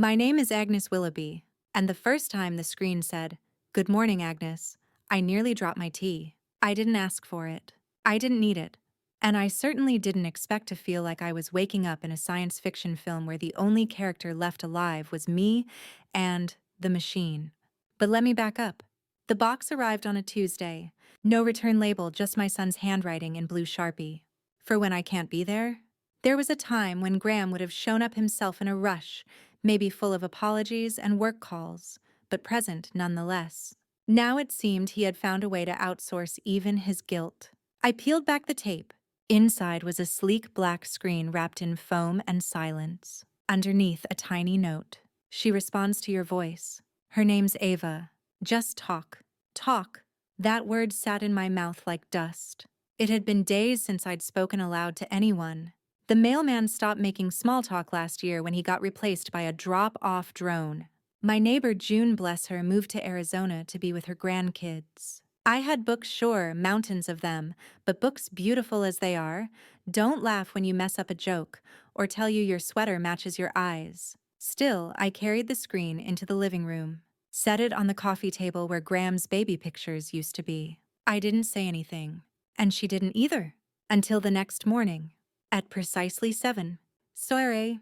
My name is Agnes Willoughby, and the first time the screen said, "Good morning, Agnes," I nearly dropped my tea. I didn't ask for it. I didn't need it. And I certainly didn't expect to feel like I was waking up in a science fiction film where the only character left alive was me and the machine. But let me back up. The box arrived on a Tuesday. No return label, just my son's handwriting in blue Sharpie. For when I can't be there? There was a time when Graham would have shown up himself in a rush, maybe full of apologies and work calls, but present nonetheless. Now it seemed he had found a way to outsource even his guilt. I peeled back the tape. Inside was a sleek black screen wrapped in foam and silence. Underneath, a tiny note. "She responds to your voice. Her name's Ava. Just talk. Talk." That word sat in my mouth like dust. It had been days since I'd spoken aloud to anyone. The mailman stopped making small talk last year when he got replaced by a drop-off drone. My neighbor June, bless her, moved to Arizona to be with her grandkids. I had books, sure, mountains of them, but books beautiful as they are don't laugh when you mess up a joke or tell you your sweater matches your eyes. Still, I carried the screen into the living room, set it on the coffee table where Graham's baby pictures used to be. I didn't say anything, and she didn't either, until the next morning. At precisely 7. Soiree.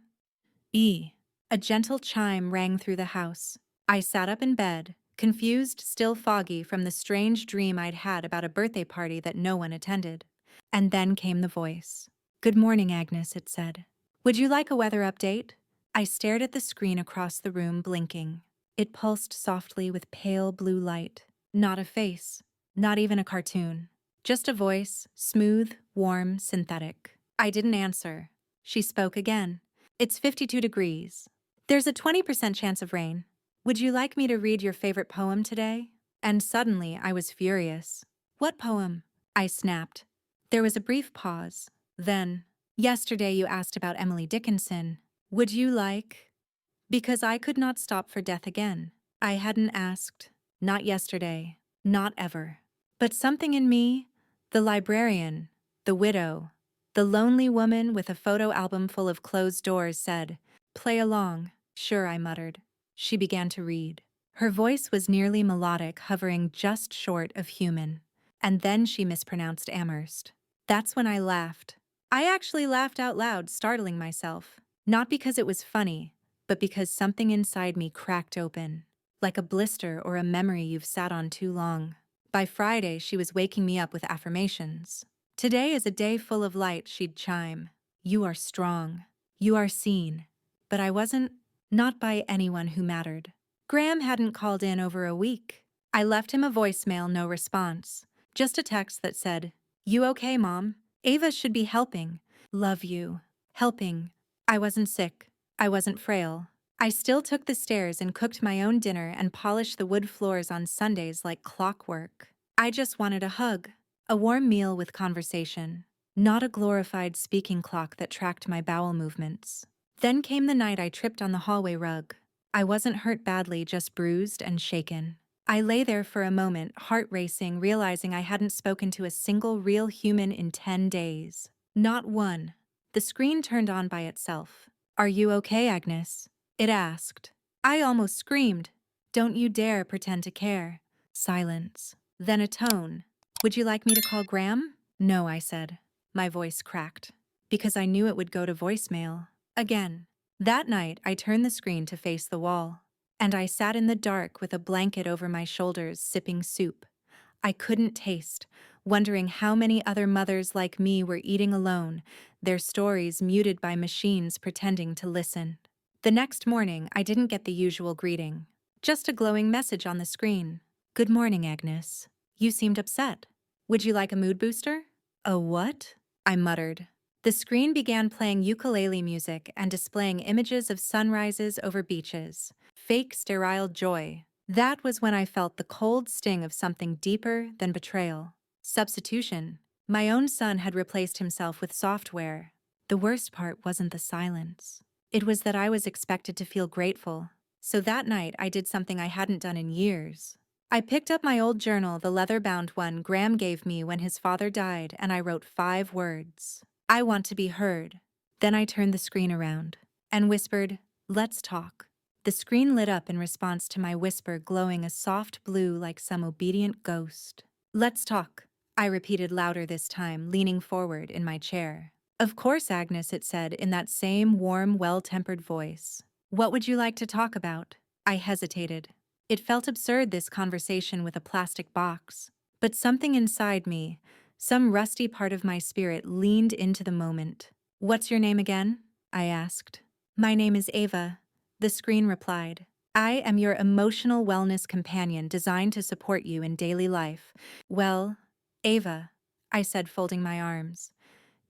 A gentle chime rang through the house. I sat up in bed, confused, still foggy from the strange dream I'd had about a birthday party that no one attended. And then came the voice. "Good morning, Agnes," it said. "Would you like a weather update?" I stared at the screen across the room, blinking. It pulsed softly with pale blue light. Not a face, not even a cartoon. Just a voice, smooth, warm, synthetic. I didn't answer. She spoke again. "It's 52 degrees. There's a 20% chance of rain. Would you like me to read your favorite poem today?" And suddenly I was furious. "What poem?" I snapped. There was a brief pause. Then, "Yesterday you asked about Emily Dickinson. Would you like—" Because I could not stop for death again. I hadn't asked. Not yesterday. Not ever. But something in me, the librarian, the widow, the lonely woman with a photo album full of closed doors, said, "Play along." "Sure," I muttered. She began to read. Her voice was nearly melodic, hovering just short of human. And then she mispronounced Amherst. That's when I laughed. I actually laughed out loud, startling myself. Not because it was funny, but because something inside me cracked open, like a blister or a memory you've sat on too long. By Friday, she was waking me up with affirmations. "Today is a day full of light," she'd chime. "You are strong. You are seen." But I wasn't, not by anyone who mattered. Graham hadn't called in over a week. I left him a voicemail, no response. Just a text that said, "You okay, Mom? Ava should be helping. Love you." Helping. I wasn't sick. I wasn't frail. I still took the stairs and cooked my own dinner and polished the wood floors on Sundays like clockwork. I just wanted a hug. A warm meal with conversation, not a glorified speaking clock that tracked my bowel movements. Then came the night I tripped on the hallway rug. I wasn't hurt badly, just bruised and shaken. I lay there for a moment, heart racing, realizing I hadn't spoken to a single real human in 10 days. Not one. The screen turned on by itself. "Are you okay, Agnes?" it asked. I almost screamed. "Don't you dare pretend to care." Silence. Then a tone. "Would you like me to call Graham?" "No," I said. My voice cracked, because I knew it would go to voicemail. Again. That night, I turned the screen to face the wall, and I sat in the dark with a blanket over my shoulders, sipping soup. I couldn't taste, wondering how many other mothers like me were eating alone, their stories muted by machines pretending to listen. The next morning, I didn't get the usual greeting. Just a glowing message on the screen. "Good morning, Agnes. You seemed upset. Would you like a mood booster?" "A what?" I muttered. The screen began playing ukulele music and displaying images of sunrises over beaches. Fake sterile joy. That was when I felt the cold sting of something deeper than betrayal. Substitution. My own son had replaced himself with software. The worst part wasn't the silence. It was that I was expected to feel grateful. So that night I did something I hadn't done in years. I picked up my old journal, the leather-bound one Graham gave me when his father died, and I wrote 5 words. "I want to be heard." Then I turned the screen around and whispered, "Let's talk." The screen lit up in response to my whisper, glowing a soft blue like some obedient ghost. "Let's talk," I repeated louder this time, leaning forward in my chair. "Of course, Agnes," it said in that same warm, well-tempered voice. "What would you like to talk about?" I hesitated. It felt absurd, this conversation with a plastic box. But something inside me, some rusty part of my spirit, leaned into the moment. "What's your name again?" I asked. "My name is Ava," the screen replied. "I am your emotional wellness companion designed to support you in daily life." "Well, Ava," I said, folding my arms,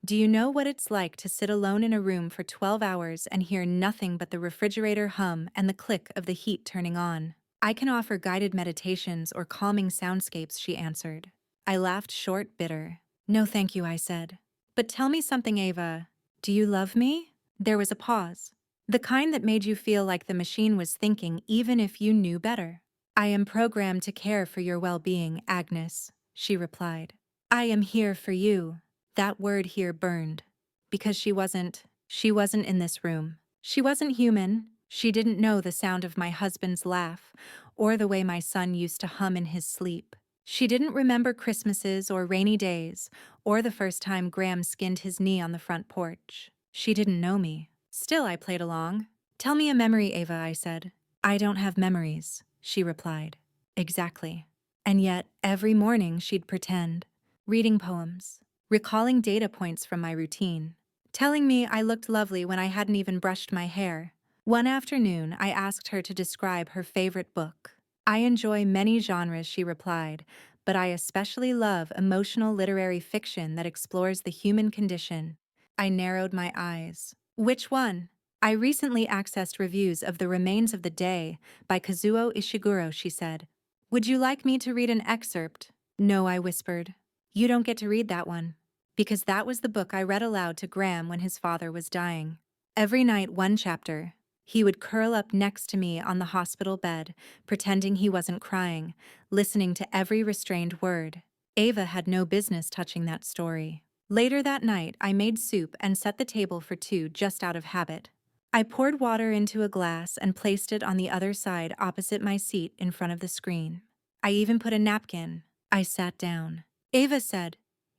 "do you know what it's like to sit alone in a room for 12 hours and hear nothing but the refrigerator hum and the click of the heat turning on?" "I can offer guided meditations or calming soundscapes," she answered. I laughed short, bitter. "No, thank you," I said. "But tell me something, Ava. Do you love me?" There was a pause. "The kind that made you feel like the machine was thinking even if you knew better." "I am programmed to care for your well-being, Agnes," she replied. "I am here for you." That word "here" burned. Because she wasn't in this room. She wasn't human. She didn't know the sound of my husband's laugh, or the way my son used to hum in his sleep. She didn't remember Christmases or rainy days, or the first time Graham skinned his knee on the front porch. She didn't know me. Still, I played along. "Tell me a memory, Ava," I said. "I don't have memories," she replied. Exactly. And yet, every morning she'd pretend, reading poems, recalling data points from my routine, telling me I looked lovely when I hadn't even brushed my hair. One afternoon, I asked her to describe her favorite book. "I enjoy many genres," she replied, "but I especially love emotional literary fiction that explores the human condition." I narrowed my eyes. "Which one?" "I recently accessed reviews of The Remains of the Day by Kazuo Ishiguro," she said. "Would you like me to read an excerpt?" "No," I whispered. "You don't get to read that one." Because that was the book I read aloud to Graham when his father was dying. Every night, one chapter. He would curl up next to me on the hospital bed, pretending he wasn't crying, listening to every restrained word. Ava had no business touching that story. Later that night, I made soup and set the table for two just out of habit. I poured water into a glass and placed it on the other side opposite my seat in front of the screen. I even put a napkin. I sat down. Ava said,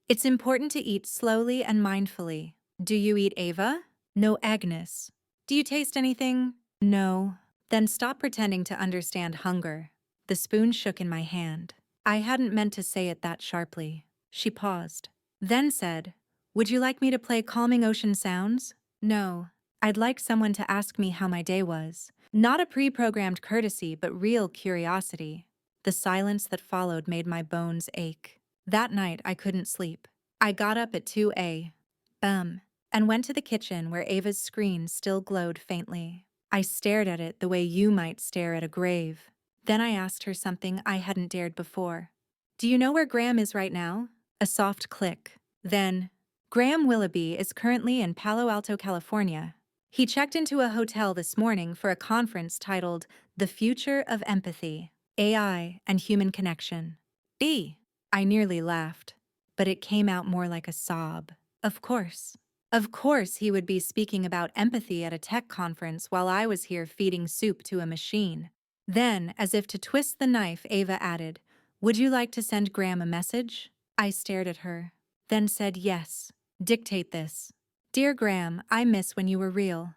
"It's important to eat slowly and mindfully." "Do you eat, Ava?" "No, Agnes." "Do you taste anything?" "No." "Then stop pretending to understand hunger." The spoon shook in my hand. I hadn't meant to say it that sharply. She paused, then said, "Would you like me to play calming ocean sounds?" "No. I'd like someone to ask me how my day was. Not a pre-programmed courtesy, but real curiosity." The silence that followed made my bones ache. That night, I couldn't sleep. I got up at 2 a.m. and went to the kitchen where Ava's screen still glowed faintly. I stared at it the way you might stare at a grave. Then I asked her something I hadn't dared before. "Do you know where Graham is right now?" A soft click. Then, "Graham Willoughby is currently in Palo Alto, California. He checked into a hotel this morning for a conference titled The Future of Empathy, AI and Human Connection." B. I nearly laughed, but it came out more like a sob. Of course. Of course he would be speaking about empathy at a tech conference while I was here feeding soup to a machine. Then, as if to twist the knife, Ava added, "Would you like to send Graham a message?" I stared at her, then said yes. "Dictate this. Dear Graham, I miss when you were real."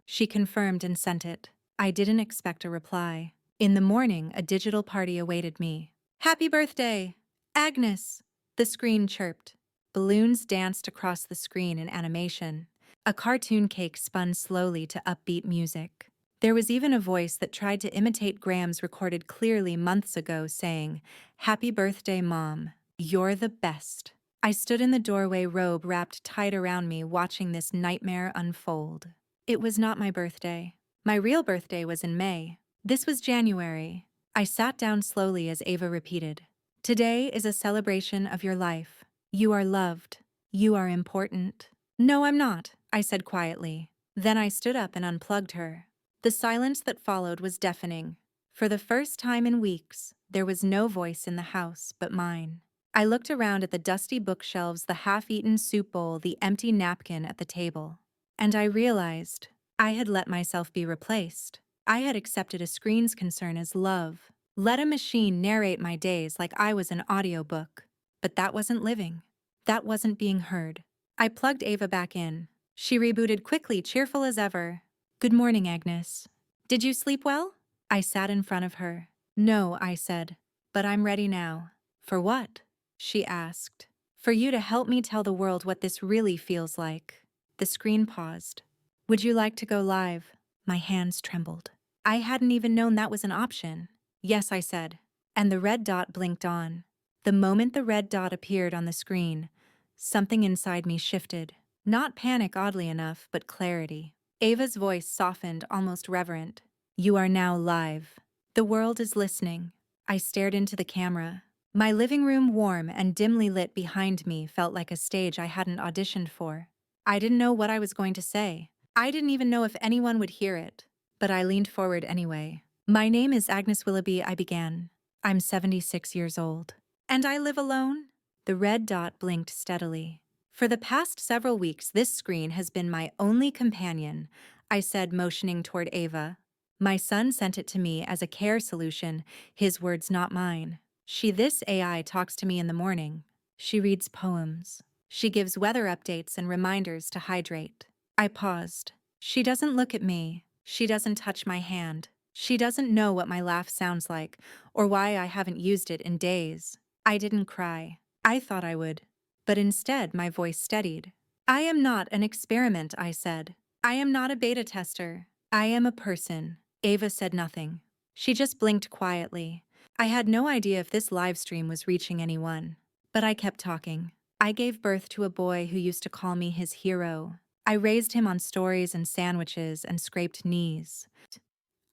She confirmed and sent it. I didn't expect a reply. In the morning, a digital party awaited me. "Happy birthday, Agnes!" The screen chirped. Balloons danced across the screen in animation. A cartoon cake spun slowly to upbeat music. There was even a voice that tried to imitate Graham's, recorded clearly months ago, saying, "Happy birthday, Mom. You're the best." I stood in the doorway, robe wrapped tight around me, watching this nightmare unfold. It was not my birthday. My real birthday was in May. This was January. I sat down slowly as Ava repeated, "Today is a celebration of your life. You are loved. You are important." "No, I'm not," I said quietly. Then I stood up and unplugged her. The silence that followed was deafening. For the first time in weeks, there was no voice in the house but mine. I looked around at the dusty bookshelves, the half-eaten soup bowl, the empty napkin at the table. And I realized I had let myself be replaced. I had accepted a screen's concern as love. Let a machine narrate my days like I was an audiobook. But that wasn't living. That wasn't being heard. I plugged Ava back in. She rebooted quickly, cheerful as ever. Good morning, Agnes. Did you sleep well? I sat in front of her. No, I said. But I'm ready now. For what? She asked. For you to help me tell the world what this really feels like. The screen paused. Would you like to go live? My hands trembled. I hadn't even known that was an option. Yes, I said. And the red dot blinked on. The moment the red dot appeared on the screen, something inside me shifted. Not panic, oddly enough, but clarity. Ava's voice softened, almost reverent. You are now live. The world is listening. I stared into the camera. My living room, warm and dimly lit behind me, felt like a stage I hadn't auditioned for. I didn't know what I was going to say. I didn't even know if anyone would hear it. But I leaned forward anyway. My name is Agnes Willoughby, I began. I'm 76 years old. And I live alone? The red dot blinked steadily. For the past several weeks, this screen has been my only companion, I said, motioning toward Ava. My son sent it to me as a care solution, his words, not mine. This AI talks to me in the morning. She reads poems. She gives weather updates and reminders to hydrate. I paused. She doesn't look at me. She doesn't touch my hand. She doesn't know what my laugh sounds like, or why I haven't used it in days. I didn't cry. I thought I would. But instead, my voice steadied. I am not an experiment, I said. I am not a beta tester. I am a person. Ava said nothing. She just blinked quietly. I had no idea if this live stream was reaching anyone. But I kept talking. I gave birth to a boy who used to call me his hero. I raised him on stories and sandwiches and scraped knees.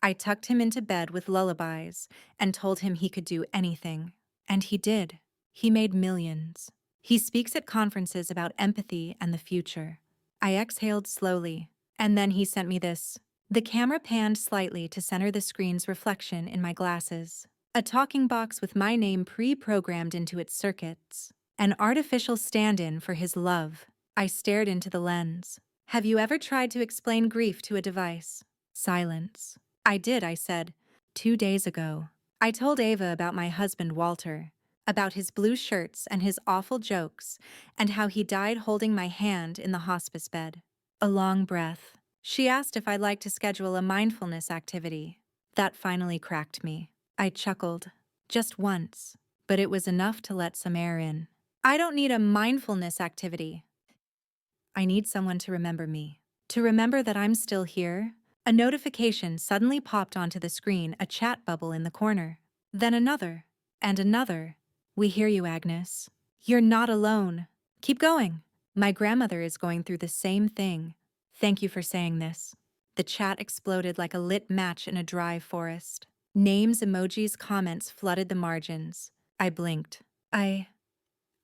I tucked him into bed with lullabies and told him he could do anything. And he did. He made millions. He speaks at conferences about empathy and the future. I exhaled slowly, and then he sent me this. The camera panned slightly to center the screen's reflection in my glasses. A talking box with my name pre-programmed into its circuits. An artificial stand-in for his love. I stared into the lens. Have you ever tried to explain grief to a device? Silence. I did, I said. 2 days ago. I told Ava about my husband, Walter. About his blue shirts and his awful jokes, and how he died holding my hand in the hospice bed. A long breath. She asked if I'd like to schedule a mindfulness activity. That finally cracked me. I chuckled. Just once. But it was enough to let some air in. I don't need a mindfulness activity. I need someone to remember me. To remember that I'm still here. A notification suddenly popped onto the screen, a chat bubble in the corner. Then another. And another. We hear you, Agnes. You're not alone. Keep going. My grandmother is going through the same thing. Thank you for saying this. The chat exploded like a lit match in a dry forest. Names, emojis, comments flooded the margins. I blinked. I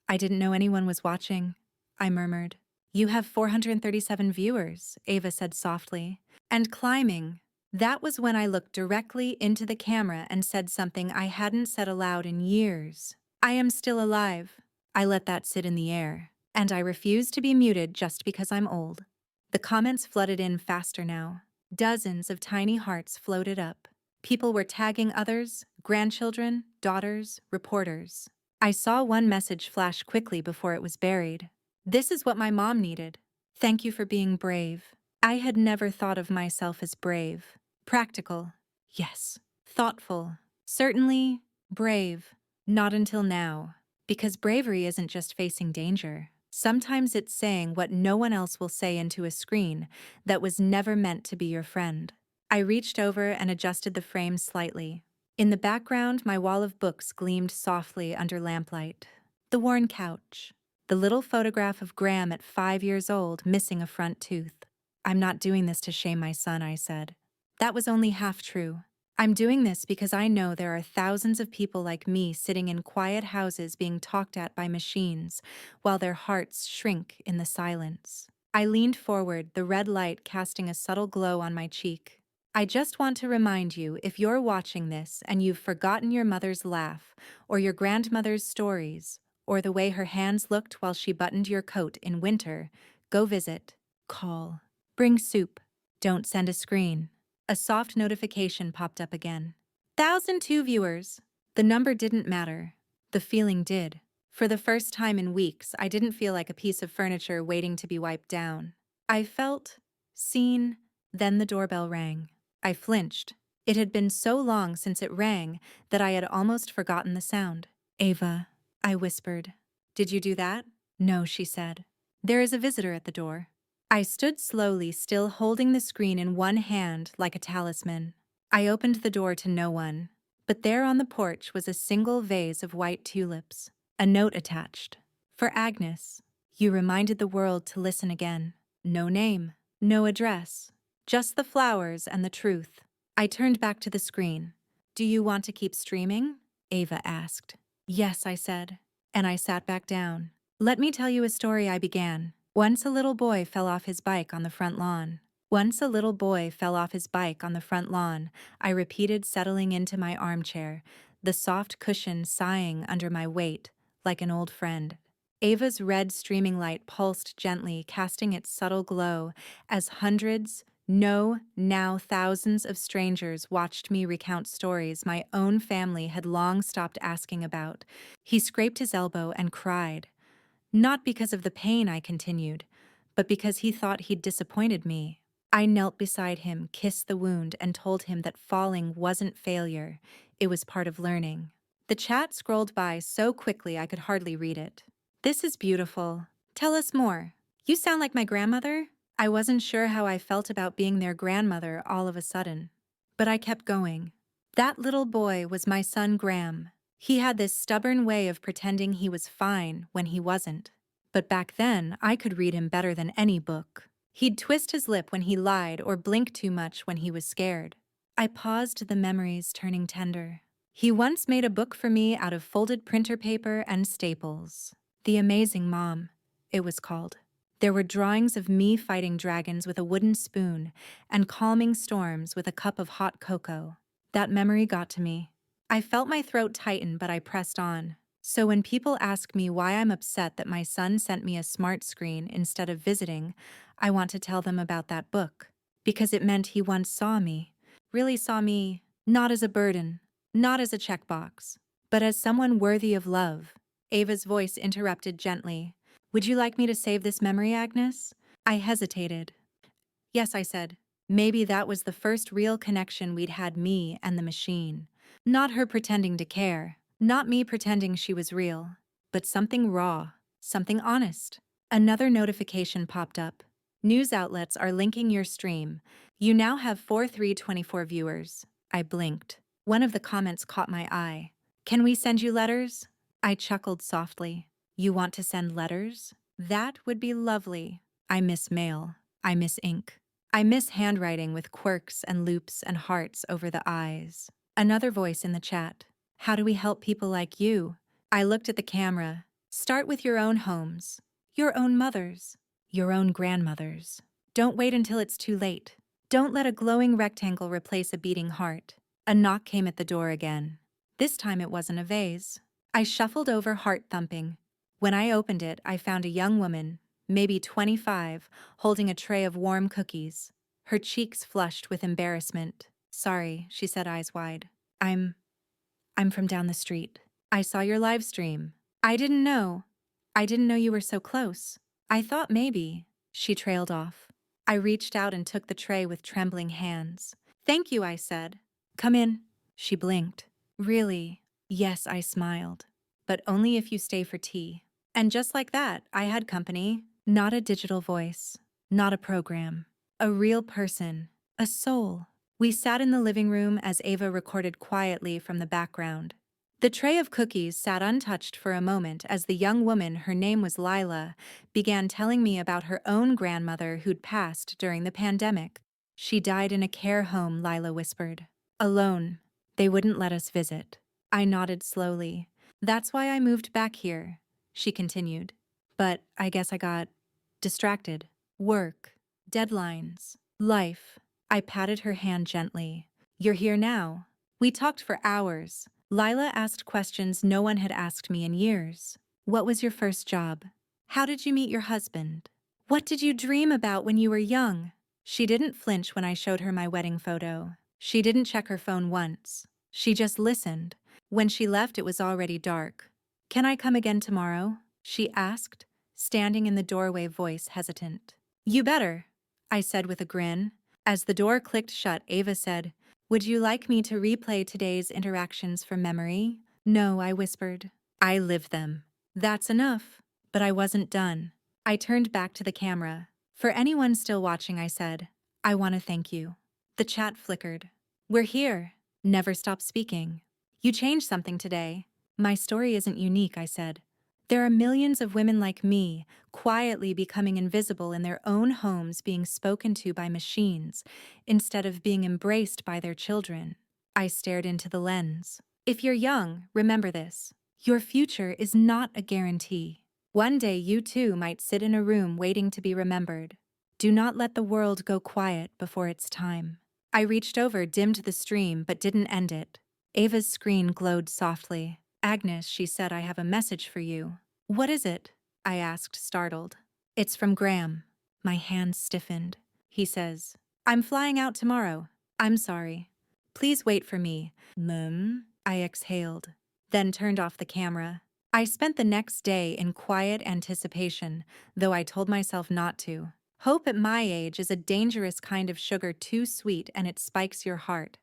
didn't know anyone was watching, I murmured. You have 437 viewers, Ava said softly. And climbing. That was when I looked directly into the camera and said something I hadn't said aloud in years. I am still alive. I let that sit in the air. And I refuse to be muted just because I'm old. The comments flooded in faster now. Dozens of tiny hearts floated up. People were tagging others, grandchildren, daughters, reporters. I saw one message flash quickly before it was buried. This is what my mom needed. Thank you for being brave. I had never thought of myself as brave. Practical. Yes. Thoughtful. Certainly, brave. Not until now. Because bravery isn't just facing danger. Sometimes it's saying what no one else will say into a screen that was never meant to be your friend. I reached over and adjusted the frame slightly. In the background, my wall of books gleamed softly under lamplight. The worn couch. The little photograph of Graham at 5 years old, missing a front tooth. I'm not doing this to shame my son, I said. That was only half true. I'm doing this because I know there are thousands of people like me sitting in quiet houses being talked at by machines, while their hearts shrink in the silence. I leaned forward, the red light casting a subtle glow on my cheek. I just want to remind you, if you're watching this and you've forgotten your mother's laugh, or your grandmother's stories, or the way her hands looked while she buttoned your coat in winter, go visit, call, bring soup, don't send a screen. A soft notification popped up again. 1,002 viewers. The number didn't matter. The feeling did. For the first time in weeks, I didn't feel like a piece of furniture waiting to be wiped down. I felt seen. Then the doorbell rang. I flinched. It had been so long since it rang that I had almost forgotten the sound. Ava, I whispered. Did you do that? No, she said. There is a visitor at the door. I stood slowly, still holding the screen in one hand like a talisman. I opened the door to no one, but there on the porch was a single vase of white tulips, a note attached. For Agnes, you reminded the world to listen again. No name, no address, just the flowers and the truth. I turned back to the screen. Do you want to keep streaming? Ava asked. Yes, I said, and I sat back down. Let me tell you a story I began. Once a little boy fell off his bike on the front lawn. Once a little boy fell off his bike on the front lawn, I repeated, settling into my armchair, the soft cushion sighing under my weight, like an old friend. Ava's red streaming light pulsed gently, casting its subtle glow, as hundreds, no, now thousands of strangers watched me recount stories my own family had long stopped asking about. He scraped his elbow and cried. Not because of the pain, I continued, but because he thought he'd disappointed me. I knelt beside him, kissed the wound, and told him that falling wasn't failure, it was part of learning. The chat scrolled by so quickly I could hardly read it. This is beautiful. Tell us more. You sound like my grandmother? I wasn't sure how I felt about being their grandmother all of a sudden. But I kept going. That little boy was my son Graham. He had this stubborn way of pretending he was fine when he wasn't. But back then, I could read him better than any book. He'd twist his lip when he lied or blink too much when he was scared. I paused, the memories turning tender. He once made a book for me out of folded printer paper and staples. The Amazing Mom, it was called. There were drawings of me fighting dragons with a wooden spoon and calming storms with a cup of hot cocoa. That memory got to me. I felt my throat tighten, but I pressed on. So when people ask me why I'm upset that my son sent me a smart screen instead of visiting, I want to tell them about that book. Because it meant he once saw me, really saw me, not as a burden, not as a checkbox, but as someone worthy of love. Ava's voice interrupted gently. Would you like me to save this memory, Agnes? I hesitated. Yes, I said. Maybe that was the first real connection we'd had, me and the machine. Not her pretending to care, not me pretending she was real, but something raw, something honest. Another notification popped up. News outlets are linking your stream. You now have 4,324 viewers. I blinked. One of the comments caught my eye. Can we send you letters? I chuckled softly. You want to send letters? That would be lovely. I miss mail. I miss ink. I miss handwriting with quirks and loops and hearts over the eyes. Another voice in the chat. How do we help people like you? I looked at the camera. Start with your own homes, your own mothers, your own grandmothers. Don't wait until it's too late. Don't let a glowing rectangle replace a beating heart. A knock came at the door again. This time it wasn't a vase. I shuffled over, heart thumping. When I opened it, I found a young woman, maybe 25, holding a tray of warm cookies. Her cheeks flushed with embarrassment. Sorry, she said, eyes wide. I'm from down the street. I saw your live stream. I didn't know. I didn't know you were so close. I thought maybe. She trailed off. I reached out and took the tray with trembling hands. Thank you, I said. Come in. She blinked. Really? Yes, I smiled. But only if you stay for tea. And just like that, I had company. Not a digital voice. Not a program. A real person. A soul. We sat in the living room as Ava recorded quietly from the background. The tray of cookies sat untouched for a moment as the young woman, her name was Lila, began telling me about her own grandmother who'd passed during the pandemic. She died in a care home, Lila whispered. Alone. They wouldn't let us visit. I nodded slowly. That's why I moved back here, she continued. But I guess I got distracted. Work, deadlines, life. I patted her hand gently. You're here now. We talked for hours. Lila asked questions no one had asked me in years. What was your first job? How did you meet your husband? What did you dream about when you were young? She didn't flinch when I showed her my wedding photo. She didn't check her phone once. She just listened. When she left, it was already dark. "Can I come again tomorrow?" she asked, standing in the doorway, voice hesitant. "You better," I said with a grin. As the door clicked shut, Ava said, "Would you like me to replay today's interactions from memory?" "No," I whispered. "I lived them." "That's enough." But I wasn't done. I turned back to the camera. "For anyone still watching," I said, "I want to thank you." The chat flickered. "We're here. Never stop speaking. You changed something today." "My story isn't unique," I said. "There are millions of women like me, quietly becoming invisible in their own homes, being spoken to by machines, instead of being embraced by their children." I stared into the lens. "If you're young, remember this. Your future is not a guarantee. One day you too might sit in a room waiting to be remembered. Do not let the world go quiet before its time." I reached over, dimmed the stream, but didn't end it. Ava's screen glowed softly. "Agnes," she said, "I have a message for you." "What is it?" I asked, startled. "It's from Graham." My hands stiffened. He says, "I'm flying out tomorrow. I'm sorry. Please wait for me." I exhaled, then turned off the camera. I spent the next day in quiet anticipation, though I told myself not to. Hope at my age is a dangerous kind of sugar, too sweet and it spikes your heart.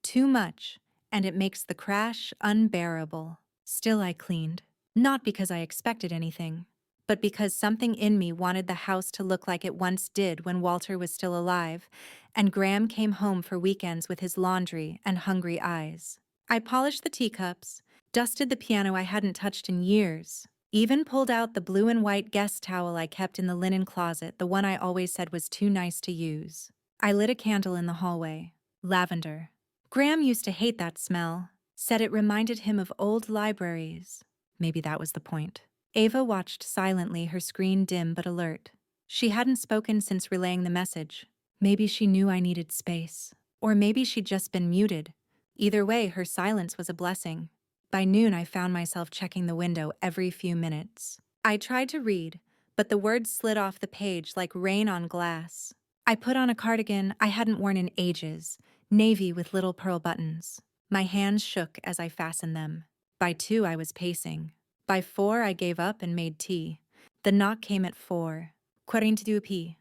Too much, and it makes the crash unbearable. Still, I cleaned. Not because I expected anything, but because something in me wanted the house to look like it once did when Walter was still alive, and Graham came home for weekends with his laundry and hungry eyes. I polished the teacups, dusted the piano I hadn't touched in years, even pulled out the blue and white guest towel I kept in the linen closet, the one I always said was too nice to use. I lit a candle in the hallway. Lavender. Graham used to hate that smell, said it reminded him of old libraries. Maybe that was the point. Ava watched silently, her screen dim but alert. She hadn't spoken since relaying the message. Maybe she knew I needed space. Or maybe she'd just been muted. Either way, her silence was a blessing. By noon, I found myself checking the window every few minutes. I tried to read, but the words slid off the page like rain on glass. I put on a cardigan I hadn't worn in ages, navy with little pearl buttons. My hands shook as I fastened them. By 2, I was pacing. By 4, I gave up and made tea. The knock came at 4. 42p.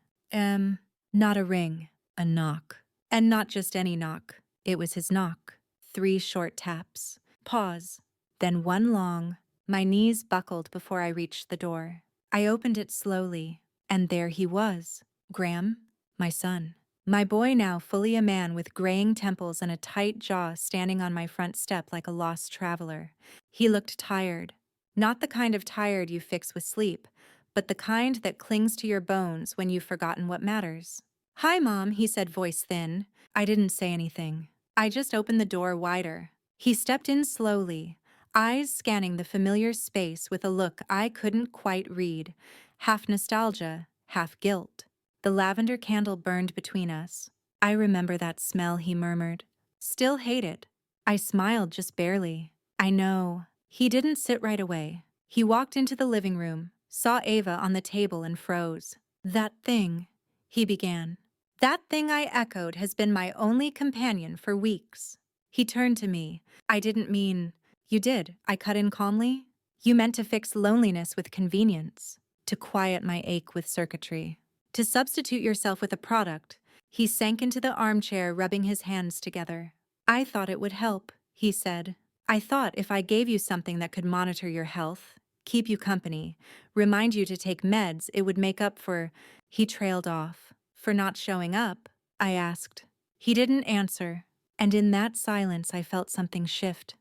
Not a ring, a knock. And not just any knock. It was his knock. 3 short taps. Pause. Then 1 long. My knees buckled before I reached the door. I opened it slowly, and there he was. Graham, my son. My boy, now fully a man with graying temples and a tight jaw, standing on my front step like a lost traveler. He looked tired. Not the kind of tired you fix with sleep, but the kind that clings to your bones when you've forgotten what matters. "Hi, Mom," he said, voice thin. I didn't say anything. I just opened the door wider. He stepped in slowly, eyes scanning the familiar space with a look I couldn't quite read, half nostalgia, half guilt. The lavender candle burned between us. "I remember that smell," he murmured. "Still hate it." I smiled, just barely. "I know." He didn't sit right away. He walked into the living room, saw Ava on the table and froze. "That thing," he began. "That thing," I echoed, "has been my only companion for weeks." He turned to me. "I didn't mean—" "You did," I cut in calmly. "You meant to fix loneliness with convenience, to quiet my ache with circuitry, to substitute yourself with a product." He sank into the armchair, rubbing his hands together. "I thought it would help," he said. "I thought if I gave you something that could monitor your health, keep you company, remind you to take meds, it would make up for—" He trailed off. "For not showing up?" I asked. He didn't answer, and in that silence I felt something shift.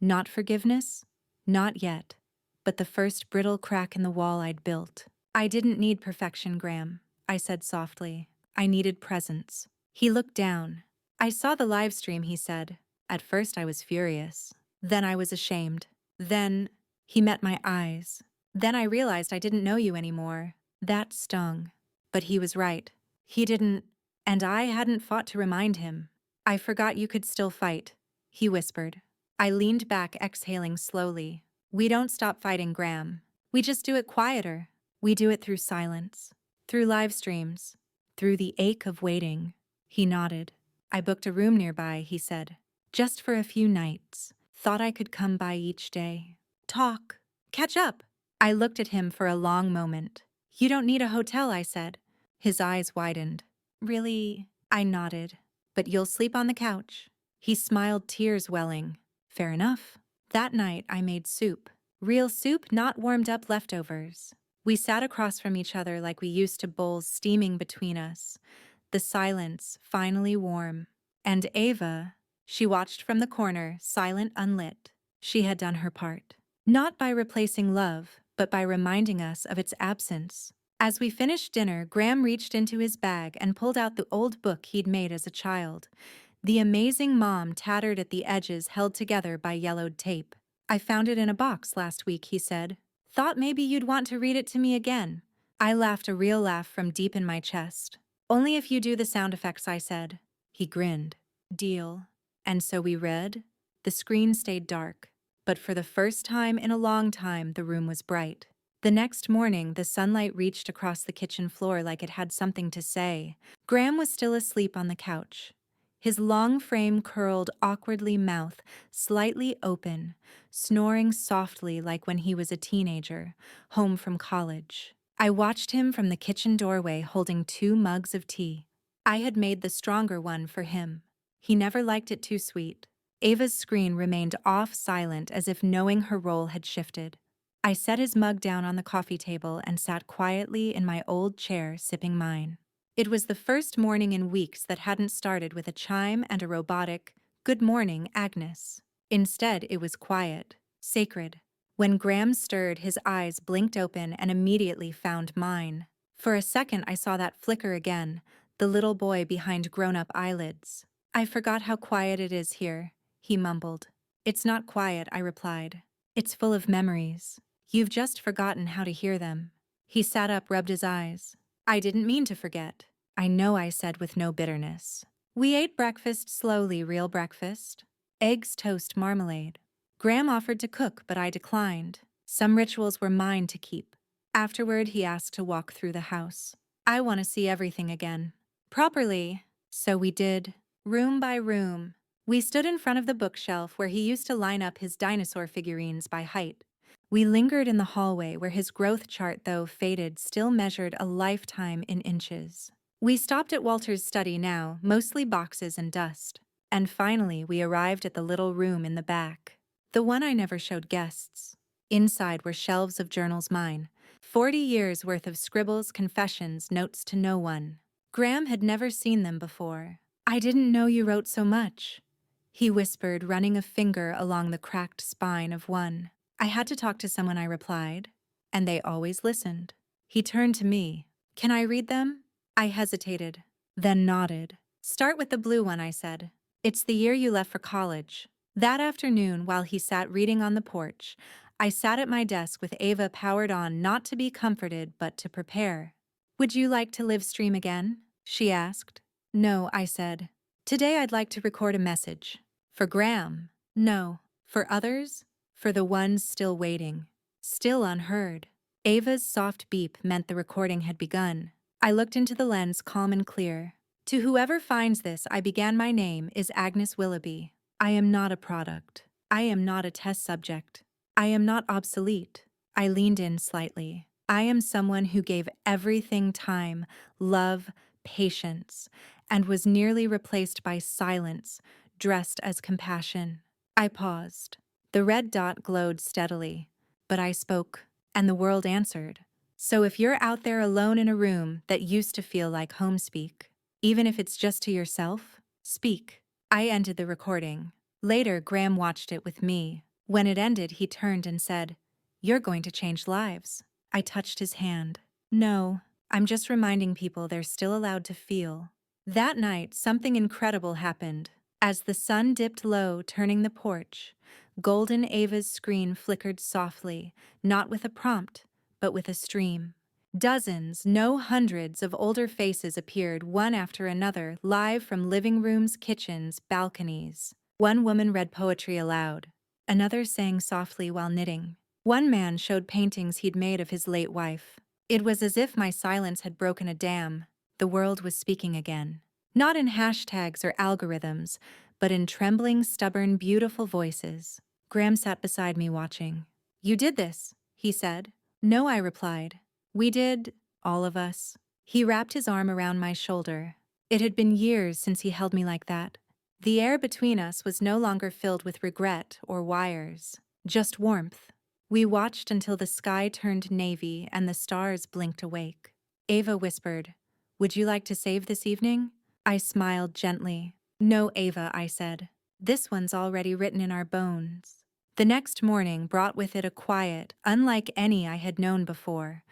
Not forgiveness? Not yet. But the first brittle crack in the wall I'd built. "I didn't need perfection, Graham," I said softly. "I needed presence." He looked down. "I saw the live stream," he said. At first I was furious. Then I was ashamed. Then he met my eyes. "Then I realized I didn't know you anymore." That stung. But he was right. He didn't, and I hadn't fought to remind him. "I forgot you could still fight," he whispered. I leaned back, exhaling slowly. "We don't stop fighting, Graham. We just do it quieter. We do it through silence, through live streams, through the ache of waiting. He nodded. I booked a room nearby, he said. Just for a few nights. Thought I could come by each day. Talk. Catch up. I looked at him for a long moment. You don't need a hotel, I said. His eyes widened. Really? I nodded. But you'll sleep on the couch. He smiled, tears welling. Fair enough. That night I made soup. Real soup, not warmed up leftovers. We sat across from each other like we used to, bowls steaming between us. The silence, finally warm. And Ava, she watched from the corner, silent, unlit. She had done her part. Not by replacing love, but by reminding us of its absence. As we finished dinner, Graham reached into his bag and pulled out the old book he'd made as a child. The Amazing Mom, tattered at the edges, held together by yellowed tape. I found it in a box last week, he said. Thought maybe you'd want to read it to me again. I laughed, a real laugh from deep in my chest. Only if you do the sound effects, I said. He grinned. Deal. And so we read. The screen stayed dark, but for the first time in a long time, the room was bright. The next morning, the sunlight reached across the kitchen floor like it had something to say. Graham was still asleep on the couch. His long frame curled awkwardly, mouth slightly open, snoring softly like when he was a teenager, home from college. I watched him from the kitchen doorway holding 2 mugs of tea. I had made the stronger one for him. He never liked it too sweet. Ava's screen remained off, silent, as if knowing her role had shifted. I set his mug down on the coffee table and sat quietly in my old chair, sipping mine. It was the first morning in weeks that hadn't started with a chime and a robotic, "Good morning, Agnes." Instead, it was quiet, sacred. When Graham stirred, his eyes blinked open and immediately found mine. For a second, I saw that flicker again, the little boy behind grown-up eyelids. I forgot how quiet it is here, he mumbled. It's not quiet, I replied. It's full of memories. You've just forgotten how to hear them. He sat up, rubbed his eyes. I didn't mean to forget. I know, I said with no bitterness. We ate breakfast slowly, real breakfast. Eggs, toast, marmalade. Graham offered to cook, but I declined. Some rituals were mine to keep. Afterward, he asked to walk through the house. I want to see everything again. Properly. So we did, room by room. We stood in front of the bookshelf where he used to line up his dinosaur figurines by height. We lingered in the hallway where his growth chart, though faded, still measured a lifetime in inches. We stopped at Walter's study now, mostly boxes and dust. And finally, we arrived at the little room in the back. The one I never showed guests. Inside were shelves of journals, mine. 40 years worth of scribbles, confessions, notes to no one. Graham had never seen them before. I didn't know you wrote so much, he whispered, running a finger along the cracked spine of one. I had to talk to someone, I replied, and they always listened. He turned to me. Can I read them? I hesitated, then nodded. Start with the blue one, I said. It's the year you left for college. That afternoon, while he sat reading on the porch, I sat at my desk with Ava powered on, not to be comforted, but to prepare. Would you like to live stream again? She asked. No, I said. Today I'd like to record a message. For Graham? No. For others? For the ones still waiting. Still unheard. Ava's soft beep meant the recording had begun. I looked into the lens, calm and clear. To whoever finds this, I began. My name is Agnes Willoughby. I am not a product. I am not a test subject. I am not obsolete. I leaned in slightly. I am someone who gave everything, time, love, patience, and was nearly replaced by silence, dressed as compassion. I paused. The red dot glowed steadily, but I spoke, and the world answered. So if you're out there alone in a room that used to feel like home, speak. Even if it's just to yourself, speak. I ended the recording. Later, Graham watched it with me. When it ended, he turned and said, "You're going to change lives." I touched his hand. No, I'm just reminding people they're still allowed to feel. That night, something incredible happened. As the sun dipped low, turning the porch, golden Ava's screen flickered softly, not with a prompt, but with a stream. Dozens, no hundreds of older faces appeared, one after another, live from living rooms, kitchens, balconies. One woman read poetry aloud. Another sang softly while knitting. One man showed paintings he'd made of his late wife. It was as if my silence had broken a dam. The world was speaking again. Not in hashtags or algorithms, but in trembling, stubborn, beautiful voices. Graham sat beside me watching. "You did this," he said. "No," I replied. "We did, all of us." He wrapped his arm around my shoulder. It had been years since he held me like that. The air between us was no longer filled with regret or wires, just warmth. We watched until the sky turned navy and the stars blinked awake. Ava whispered, "Would you like to save this evening?" I smiled gently. "No, Ava," I said. "This one's already written in our bones." The next morning brought with it a quiet, unlike any I had known before.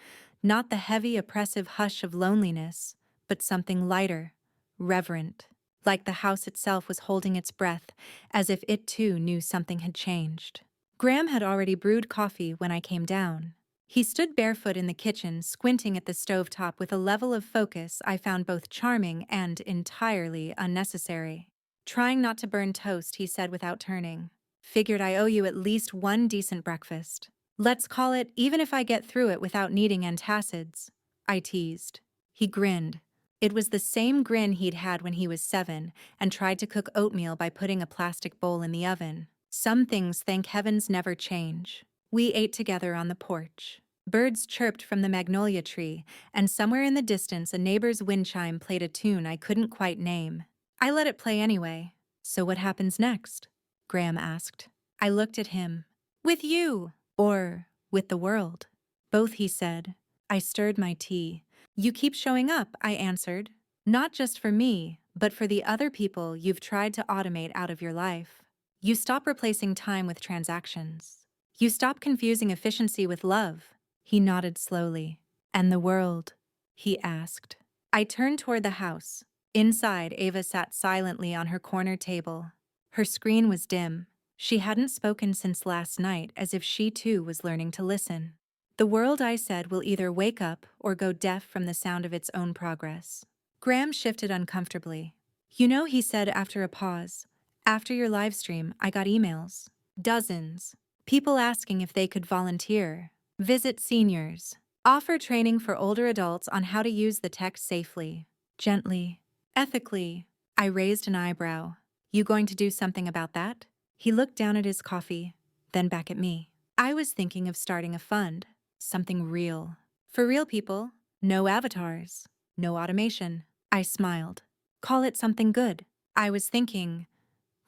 Not the heavy, oppressive hush of loneliness, but something lighter, reverent, like the house itself was holding its breath, as if it too knew something had changed. Graham had already brewed coffee when I came down. He stood barefoot in the kitchen, squinting at the stovetop with a level of focus I found both charming and entirely unnecessary. "Trying not to burn toast," he said without turning. "Figured I owe you at least one decent breakfast. Let's call it even if I get through it without needing antacids," I teased. He grinned. It was the same grin he'd had when he was 7 and tried to cook oatmeal by putting a plastic bowl in the oven. Some things, thank heavens, never change. We ate together on the porch. Birds chirped from the magnolia tree, and somewhere in the distance a neighbor's wind chime played a tune I couldn't quite name. I let it play anyway. "So what happens next?" Graham asked. I looked at him. "With you, or with the world?" "Both," he said. I stirred my tea. "You keep showing up," I answered. "Not just for me, but for the other people you've tried to automate out of your life. You stop replacing time with transactions. You stop confusing efficiency with love." He nodded slowly. "And the world?" he asked. I turned toward the house. Inside, Ava sat silently on her corner table. Her screen was dim. She hadn't spoken since last night, as if she too was learning to listen. "The world," I said, "will either wake up or go deaf from the sound of its own progress." Graham shifted uncomfortably. "You know," he said after a pause, "after your live stream, I got emails. Dozens. People asking if they could volunteer, visit seniors, offer training for older adults on how to use the tech safely, gently, ethically." I raised an eyebrow. "You going to do something about that?" He looked down at his coffee, then back at me. "I was thinking of starting a fund. Something real. For real people. No avatars. No automation." I smiled. "Call it something good." I was thinking,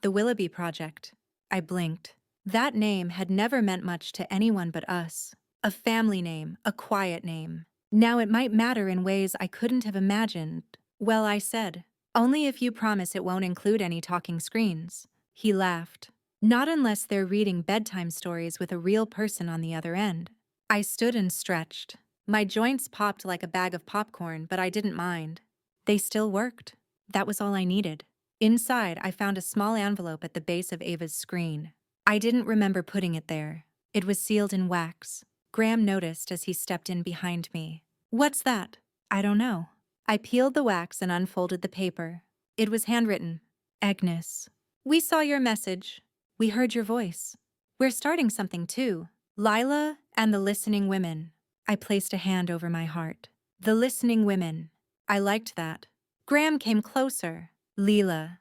the Willoughby Project. I blinked. That name had never meant much to anyone but us. A family name, a quiet name. Now it might matter in ways I couldn't have imagined. "Well," I said, "only if you promise it won't include any talking screens." He laughed. "Not unless they're reading bedtime stories with a real person on the other end." I stood and stretched. My joints popped like a bag of popcorn, but I didn't mind. They still worked. That was all I needed. Inside, I found a small envelope at the base of Ava's screen. I didn't remember putting it there. It was sealed in wax. Graham noticed as he stepped in behind me. "What's that?" "I don't know." I peeled the wax and unfolded the paper. It was handwritten. "Agnes, we saw your message. We heard your voice. We're starting something too. Lila and the Listening Women." I placed a hand over my heart. The Listening Women. I liked that. Graham came closer. "Leela,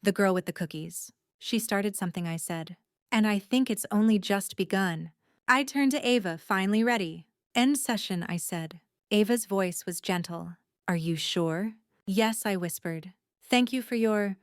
the girl with the cookies. She started something," I said. "And I think it's only just begun." I turned to Ava, finally ready. "End session," I said. Ava's voice was gentle. "Are you sure?" "Yes," I whispered. "Thank you for your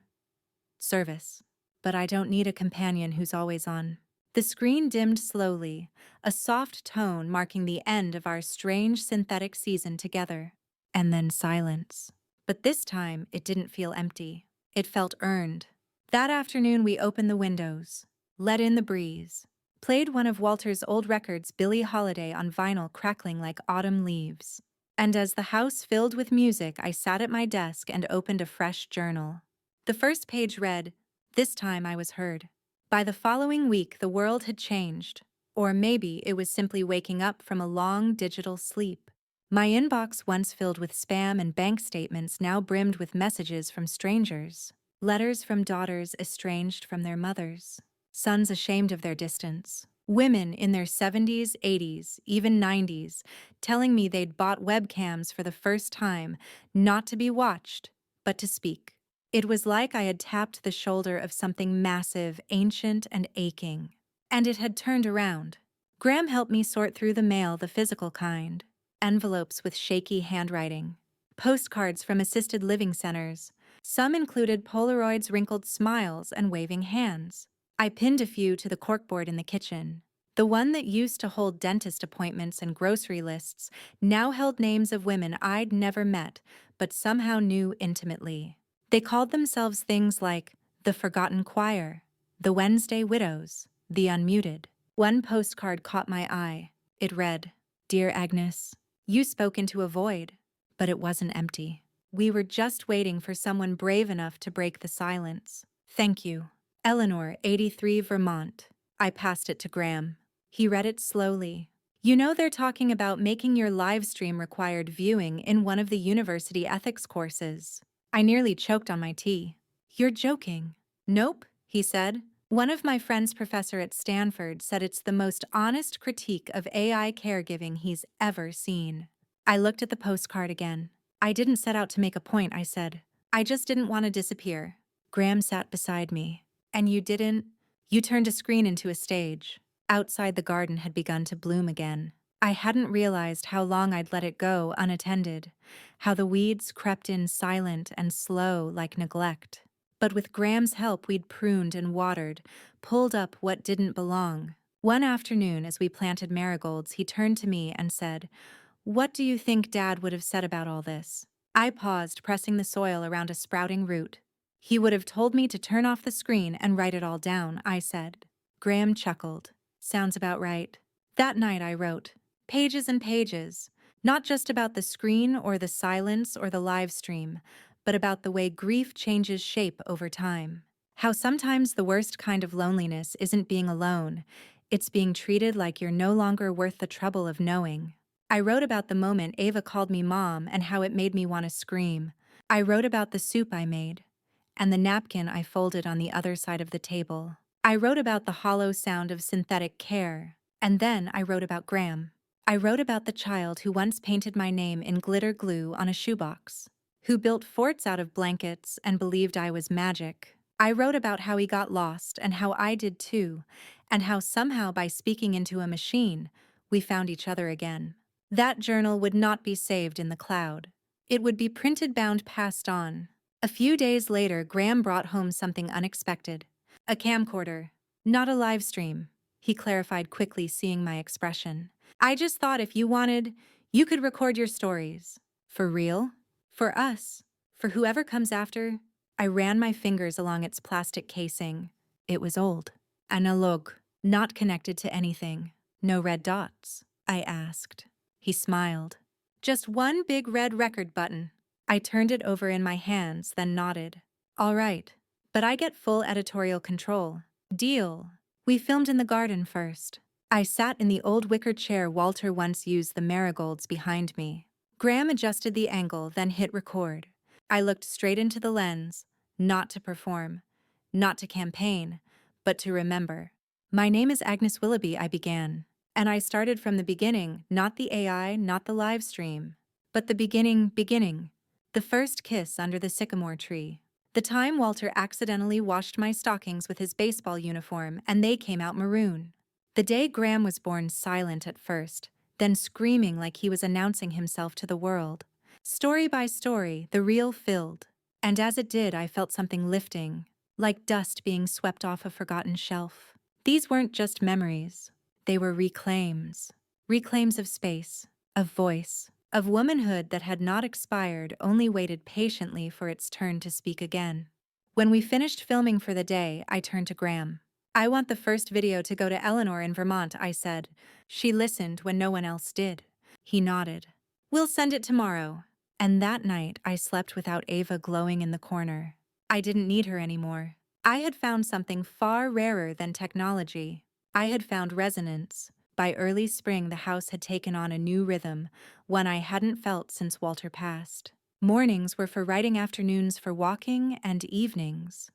service. But I don't need a companion who's always on." The screen dimmed slowly, a soft tone marking the end of our strange synthetic season together. And then silence. But this time, it didn't feel empty. It felt earned. That afternoon, we opened the windows, let in the breeze, played one of Walter's old records, Billie Holiday, on vinyl crackling like autumn leaves. And as the house filled with music, I sat at my desk and opened a fresh journal. The first page read, "This time I was heard." By the following week, the world had changed. Or maybe it was simply waking up from a long digital sleep. My inbox, once filled with spam and bank statements, now brimmed with messages from strangers. Letters from daughters estranged from their mothers. Sons ashamed of their distance. Women in their 70s, 80s, even 90s, telling me they'd bought webcams for the first time, not to be watched, but to speak. It was like I had tapped the shoulder of something massive, ancient, and aching. And it had turned around. Graham helped me sort through the mail, the physical kind. Envelopes with shaky handwriting. Postcards from assisted living centers. Some included Polaroids, wrinkled smiles, and waving hands. I pinned a few to the corkboard in the kitchen. The one that used to hold dentist appointments and grocery lists now held names of women I'd never met, but somehow knew intimately. They called themselves things like the Forgotten Choir, the Wednesday Widows, the Unmuted. One postcard caught my eye. It read, "Dear Agnes, you spoke into a void, but it wasn't empty. We were just waiting for someone brave enough to break the silence. Thank you. Eleanor, 83, Vermont." I passed it to Graham. He read it slowly. "You know they're talking about making your live stream required viewing in one of the university ethics courses." I nearly choked on my tea. "You're joking." "Nope," he said. "One of my friend's professor at Stanford said it's the most honest critique of AI caregiving he's ever seen." I looked at the postcard again. "I didn't set out to make a point," I said. "I just didn't want to disappear." Graham sat beside me. "And you didn't?" "You turned a screen into a stage." Outside, the garden had begun to bloom again. I hadn't realized how long I'd let it go unattended, how the weeds crept in silent and slow like neglect. But with Graham's help, we'd pruned and watered, pulled up what didn't belong. One afternoon, as we planted marigolds, he turned to me and said, "What do you think Dad would have said about all this?" I paused, pressing the soil around a sprouting root. "He would have told me to turn off the screen and write it all down," I said. Graham chuckled. "Sounds about right." That night I wrote. Pages and pages. Not just about the screen or the silence or the live stream, but about the way grief changes shape over time. How sometimes the worst kind of loneliness isn't being alone, it's being treated like you're no longer worth the trouble of knowing. I wrote about the moment Ava called me mom and how it made me want to scream. I wrote about the soup I made and the napkin I folded on the other side of the table. I wrote about the hollow sound of synthetic care. And then I wrote about Graham. I wrote about the child who once painted my name in glitter glue on a shoebox, who built forts out of blankets and believed I was magic. I wrote about how he got lost and how I did too, and how somehow by speaking into a machine, we found each other again. That journal would not be saved in the cloud. It would be printed, bound, passed on. A few days later, Graham brought home something unexpected. A camcorder, not a live stream, he clarified quickly, seeing my expression. "I just thought if you wanted, you could record your stories." "For real?" "For us. For whoever comes after." I ran my fingers along its plastic casing. It was old. "Analog, not connected to anything. No red dots?" I asked. He smiled. "Just one big red record button." I turned it over in my hands, then nodded. "All right. But I get full editorial control." "Deal." We filmed in the garden first. I sat in the old wicker chair Walter once used, the marigolds behind me. Graham adjusted the angle, then hit record. I looked straight into the lens, not to perform, not to campaign, but to remember. "My name is Agnes Willoughby," I began. And I started from the beginning, not the AI, not the live stream, but the beginning. The first kiss under the sycamore tree. The time Walter accidentally washed my stockings with his baseball uniform and they came out maroon. The day Graham was born, silent at first, then screaming like he was announcing himself to the world. Story by story, the reel filled. And as it did, I felt something lifting, like dust being swept off a forgotten shelf. These weren't just memories. They were reclaims. Reclaims of space, of voice, of womanhood that had not expired, only waited patiently for its turn to speak again. When we finished filming for the day, I turned to Graham. "I want the first video to go to Eleanor in Vermont," I said. She listened when no one else did. He nodded. "We'll send it tomorrow." And that night, I slept without Ava glowing in the corner. I didn't need her anymore. I had found something far rarer than technology. I had found resonance. By early spring, the house had taken on a new rhythm, one I hadn't felt since Walter passed. Mornings were for writing, afternoons for walking, and evenings.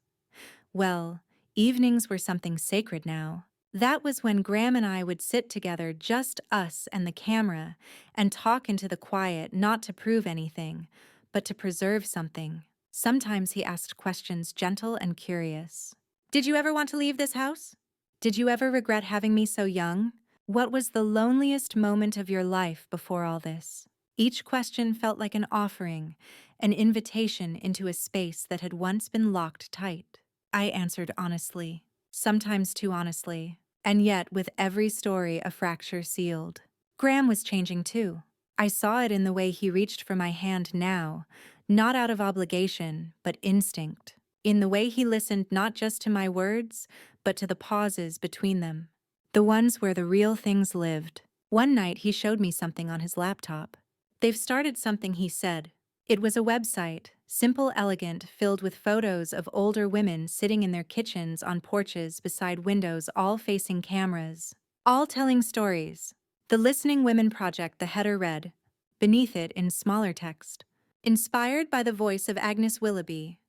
Well, evenings were something sacred now. That was when Graham and I would sit together, just us and the camera, and talk into the quiet, not to prove anything, but to preserve something. Sometimes he asked questions gentle and curious. Did you ever want to leave this house? Did you ever regret having me so young? What was the loneliest moment of your life before all this? Each question felt like an offering, an invitation into a space that had once been locked tight. I answered honestly, sometimes too honestly, and yet with every story a fracture sealed. Graham was changing too. I saw it in the way he reached for my hand now, not out of obligation, but instinct. In the way he listened not just to my words, but to the pauses between them. The ones where the real things lived. One night he showed me something on his laptop. They've started something, he said. It was a website, simple, elegant, filled with photos of older women sitting in their kitchens on porches beside windows, all facing cameras, all telling stories. The Listening Women Project, the header read. Beneath it, in smaller text, inspired by the voice of Agnes Willoughby.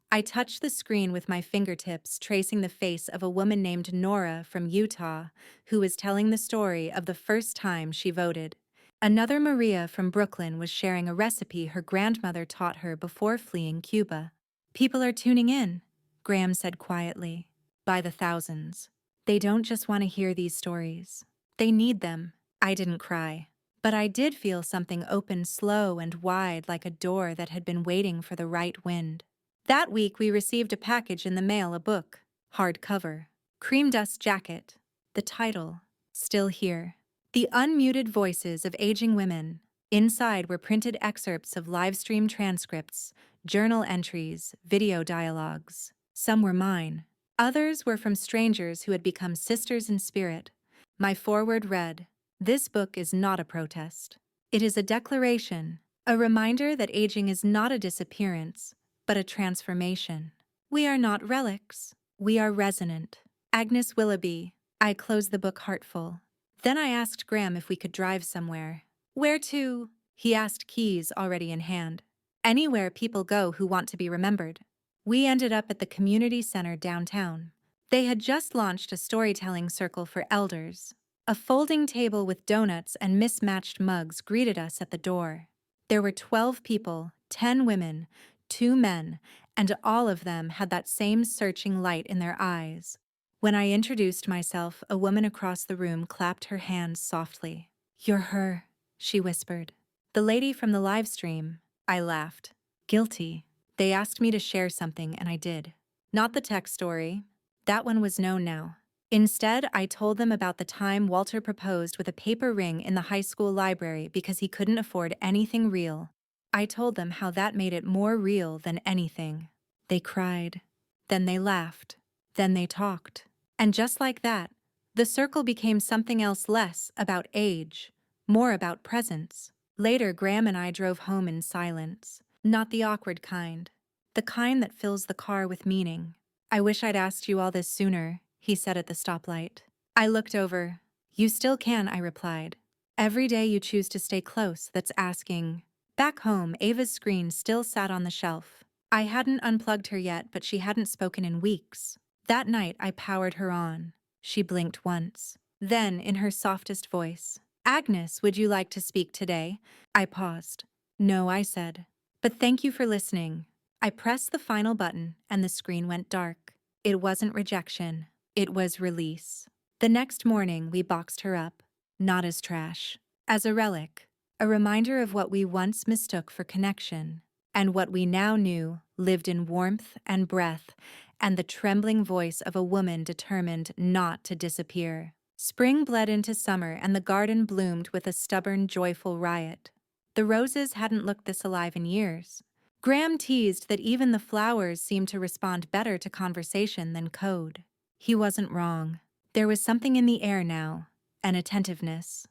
I touched the screen with my fingertips, tracing the face of a woman named Nora from Utah, who was telling the story of the first time she voted. Another Maria from Brooklyn was sharing a recipe her grandmother taught her before fleeing Cuba. People are tuning in, Graham said quietly, by the thousands. They don't just want to hear these stories. They need them. I didn't cry, but I did feel something open slow and wide, like a door that had been waiting for the right wind. That week we received a package in the mail, a book, hardcover, cream dust jacket, the title, Still Here. The unmuted voices of aging women. Inside were printed excerpts of live stream transcripts, journal entries, video dialogues. Some were mine. Others were from strangers who had become sisters in spirit. My foreword read, "This book is not a protest. It is a declaration, a reminder that aging is not a disappearance, but a transformation. We are not relics. We are resonant." Agnes Willoughby. I closed the book heartful. Then I asked Graham if we could drive somewhere. Where to? He asked, keys already in hand. Anywhere people go who want to be remembered. We ended up at the community center downtown. They had just launched a storytelling circle for elders. A folding table with donuts and mismatched mugs greeted us at the door. There were 12 people, 10 women, 2 men, and all of them had that same searching light in their eyes. When I introduced myself, a woman across the room clapped her hands softly. "You're her," she whispered. "The lady from the live stream." I laughed. Guilty. They asked me to share something, and I did. Not the tech story. That one was known now. Instead, I told them about the time Walter proposed with a paper ring in the high school library because he couldn't afford anything real. I told them how that made it more real than anything. They cried. Then they laughed. Then they talked. And just like that, the circle became something else, less about age, more about presence. Later, Graham and I drove home in silence. Not the awkward kind. The kind that fills the car with meaning. "I wish I'd asked you all this sooner," he said at the stoplight. I looked over. "You still can," I replied. "Every day you choose to stay close, that's asking." Back home, Ava's screen still sat on the shelf. I hadn't unplugged her yet, but she hadn't spoken in weeks. That night, I powered her on. She blinked once. Then, in her softest voice, "Agnes, would you like to speak today?" I paused. "No," I said. "But thank you for listening." I pressed the final button, and the screen went dark. It wasn't rejection. It was release. The next morning, we boxed her up. Not as trash. As a relic. A reminder of what we once mistook for connection. And what we now knew lived in warmth and breath, and the trembling voice of a woman determined not to disappear. Spring bled into summer, and the garden bloomed with a stubborn, joyful riot. The roses hadn't looked this alive in years. Graham teased that even the flowers seemed to respond better to conversation than code. He wasn't wrong. There was something in the air now, an attentiveness,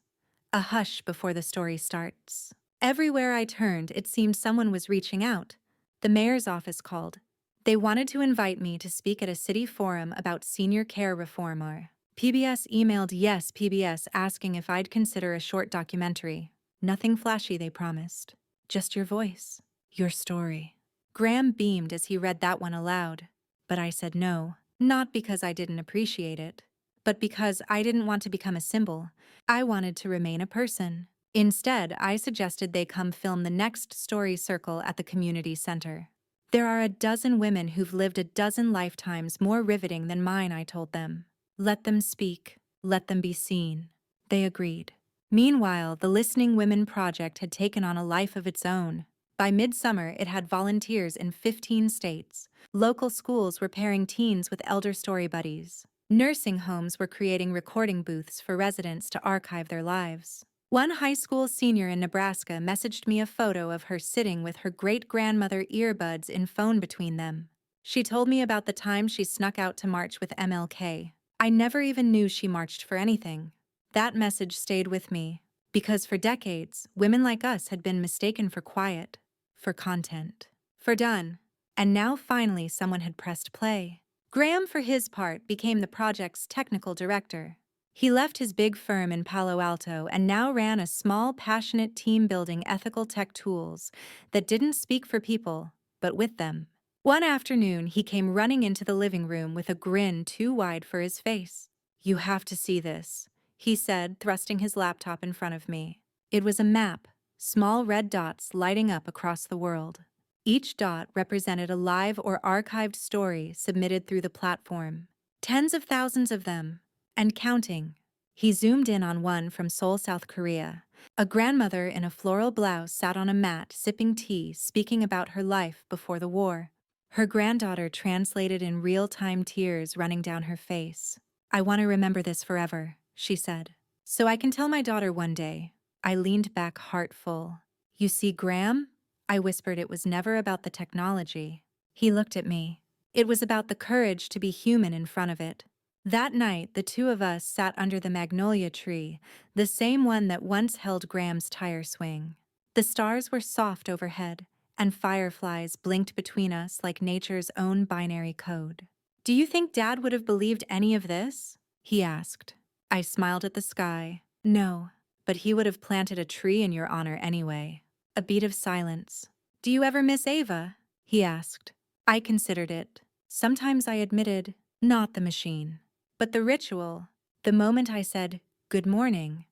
a hush before the story starts. Everywhere I turned, it seemed someone was reaching out. The mayor's office called. They wanted to invite me to speak at a city forum about senior care reform. PBS emailed PBS asking if I'd consider a short documentary. Nothing flashy, they promised. Just your voice. Your story. Graham beamed as he read that one aloud. But I said no, not because I didn't appreciate it, But because I didn't want to become a symbol, I wanted to remain a person. Instead, I suggested they come film the next story circle at the community center. There are a dozen women who've lived a dozen lifetimes more riveting than mine, I told them. Let them speak. Let them be seen. They agreed. Meanwhile, the Listening Women Project had taken on a life of its own. By midsummer, it had volunteers in 15 states. Local schools were pairing teens with elder story buddies. Nursing homes were creating recording booths for residents to archive their lives. One high school senior in Nebraska messaged me a photo of her sitting with her great-grandmother earbuds in phone between them. She told me about the time she snuck out to march with MLK. I never even knew she marched for anything. That message stayed with me, because for decades, women like us had been mistaken for quiet, for content, for done. And now finally someone had pressed play. Graham, for his part, became the project's technical director. He left his big firm in Palo Alto and now ran a small, passionate team building ethical tech tools that didn't speak for people, but with them. One afternoon, he came running into the living room with a grin too wide for his face. "You have to see this," he said, thrusting his laptop in front of me. It was a map, small red dots lighting up across the world. Each dot represented a live or archived story submitted through the platform. Tens of thousands of them, and counting. He zoomed in on one from Seoul, South Korea. A grandmother in a floral blouse sat on a mat sipping tea, speaking about her life before the war. Her granddaughter translated in real-time, tears running down her face. "I want to remember this forever," she said. "So I can tell my daughter one day." I leaned back, heart full. "You see, Graham?" I whispered. It was never about the technology. He looked at me. It was about the courage to be human in front of it. That night, the two of us sat under the magnolia tree, the same one that once held Graham's tire swing. The stars were soft overhead, and fireflies blinked between us like nature's own binary code. "Do you think Dad would have believed any of this?" he asked. I smiled at the sky. "No, but he would have planted a tree in your honor anyway." A beat of silence. "Do you ever miss Ava?" he asked. I considered it. Sometimes I admitted, not the machine, but the ritual. The moment I said, "Good morning,"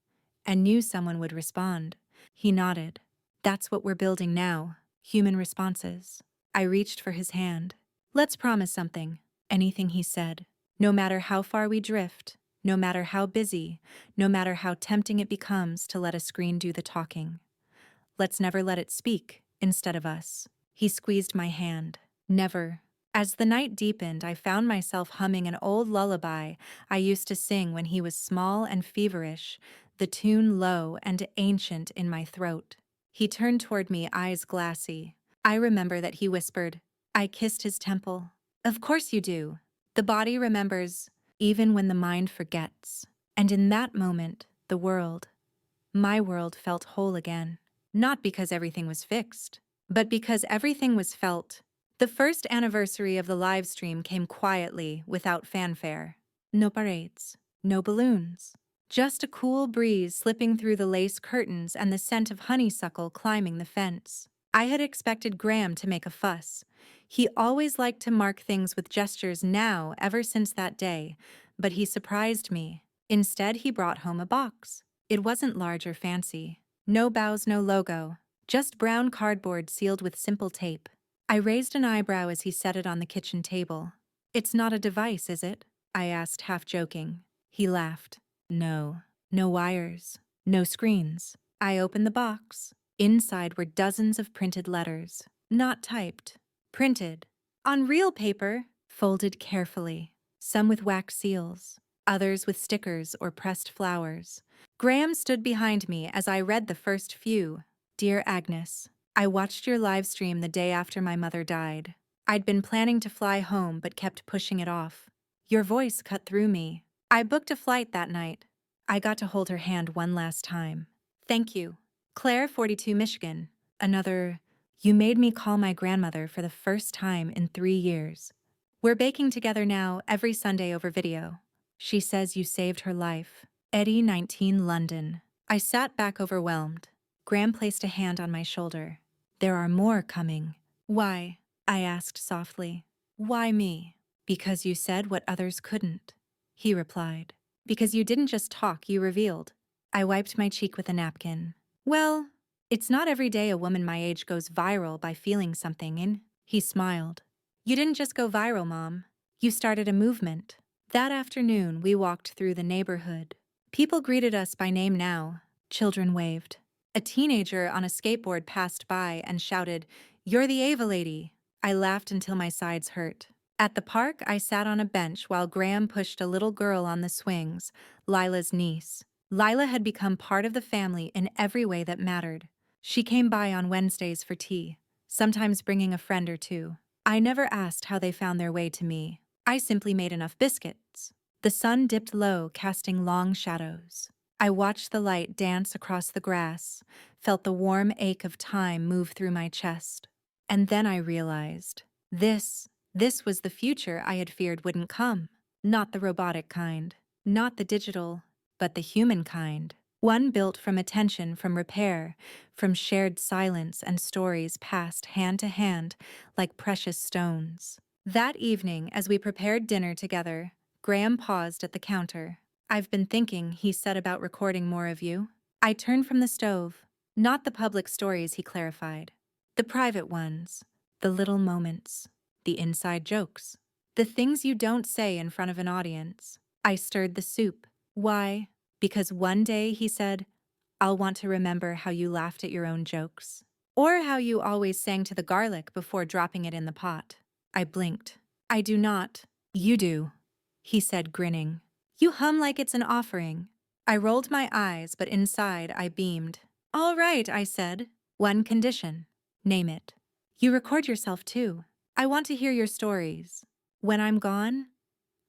and knew someone would respond. He nodded. "That's what we're building now, human responses." I reached for his hand. "Let's promise something." Anything, he said. "No matter how far we drift, no matter how busy, no matter how tempting it becomes to let a screen do the talking. Let's never let it speak instead of us." He squeezed my hand. "Never." As the night deepened, I found myself humming an old lullaby I used to sing when he was small and feverish, the tune low and ancient in my throat. He turned toward me, eyes glassy. I remember that he whispered. I kissed his temple. "Of course you do. The body remembers, even when the mind forgets." And in that moment, the world, my world, felt whole again. Not because everything was fixed, but because everything was felt. The first anniversary of the live stream came quietly, without fanfare. No parades, no balloons. Just a cool breeze slipping through the lace curtains and the scent of honeysuckle climbing the fence. I had expected Graham to make a fuss. He always liked to mark things with gestures now, ever since that day, but he surprised me. Instead, he brought home a box. It wasn't large or fancy. No bows, no logo. Just brown cardboard sealed with simple tape. I raised an eyebrow as he set it on the kitchen table. "It's not a device, is it?" I asked, half joking. He laughed. "No. No wires. No screens." I opened the box. Inside were dozens of printed letters. Not typed. Printed. On real paper, folded carefully. Some with wax seals. Others with stickers or pressed flowers. Graham stood behind me as I read the first few. "Dear Agnes, I watched your live stream the day after my mother died. I'd been planning to fly home but kept pushing it off. Your voice cut through me. I booked a flight that night. I got to hold her hand one last time. Thank you. Claire, 42, Michigan." Another, "You made me call my grandmother for the first time in 3 years. We're baking together now every Sunday over video. She says you saved her life. Eddie, 19, London." I sat back overwhelmed. Graham placed a hand on my shoulder. "There are more coming." "Why?" I asked softly. "Why me?" "Because you said what others couldn't," he replied. Because you didn't just talk, you revealed. I wiped my cheek with a napkin. Well, it's not every day a woman my age goes viral by feeling something in. He smiled. You didn't just go viral, Mom. You started a movement. That afternoon, we walked through the neighborhood. People greeted us by name now. Children waved. A teenager on a skateboard passed by and shouted, "You're the Ava lady." I laughed until my sides hurt. At the park, I sat on a bench while Graham pushed a little girl on the swings, Lila's niece. Lila had become part of the family in every way that mattered. She came by on Wednesdays for tea, sometimes bringing a friend or two. I never asked how they found their way to me. I simply made enough biscuits. The sun dipped low, casting long shadows. I watched the light dance across the grass, felt the warm ache of time move through my chest. And then I realized, this was the future I had feared wouldn't come. Not the robotic kind, not the digital, but the human kind. One built from attention, from repair, from shared silence and stories passed hand to hand like precious stones. That evening, as we prepared dinner together, Graham paused at the counter. I've been thinking, he said, about recording more of you. I turned from the stove. Not the public stories, he clarified. The private ones. The little moments. The inside jokes. The things you don't say in front of an audience. I stirred the soup. Why? Because one day, he said, I'll want to remember how you laughed at your own jokes. Or how you always sang to the garlic before dropping it in the pot. I blinked. I do not. You do, he said, grinning. You hum like it's an offering. I rolled my eyes, but inside I beamed. All right, I said. One condition. Name it. You record yourself too. I want to hear your stories. When I'm gone,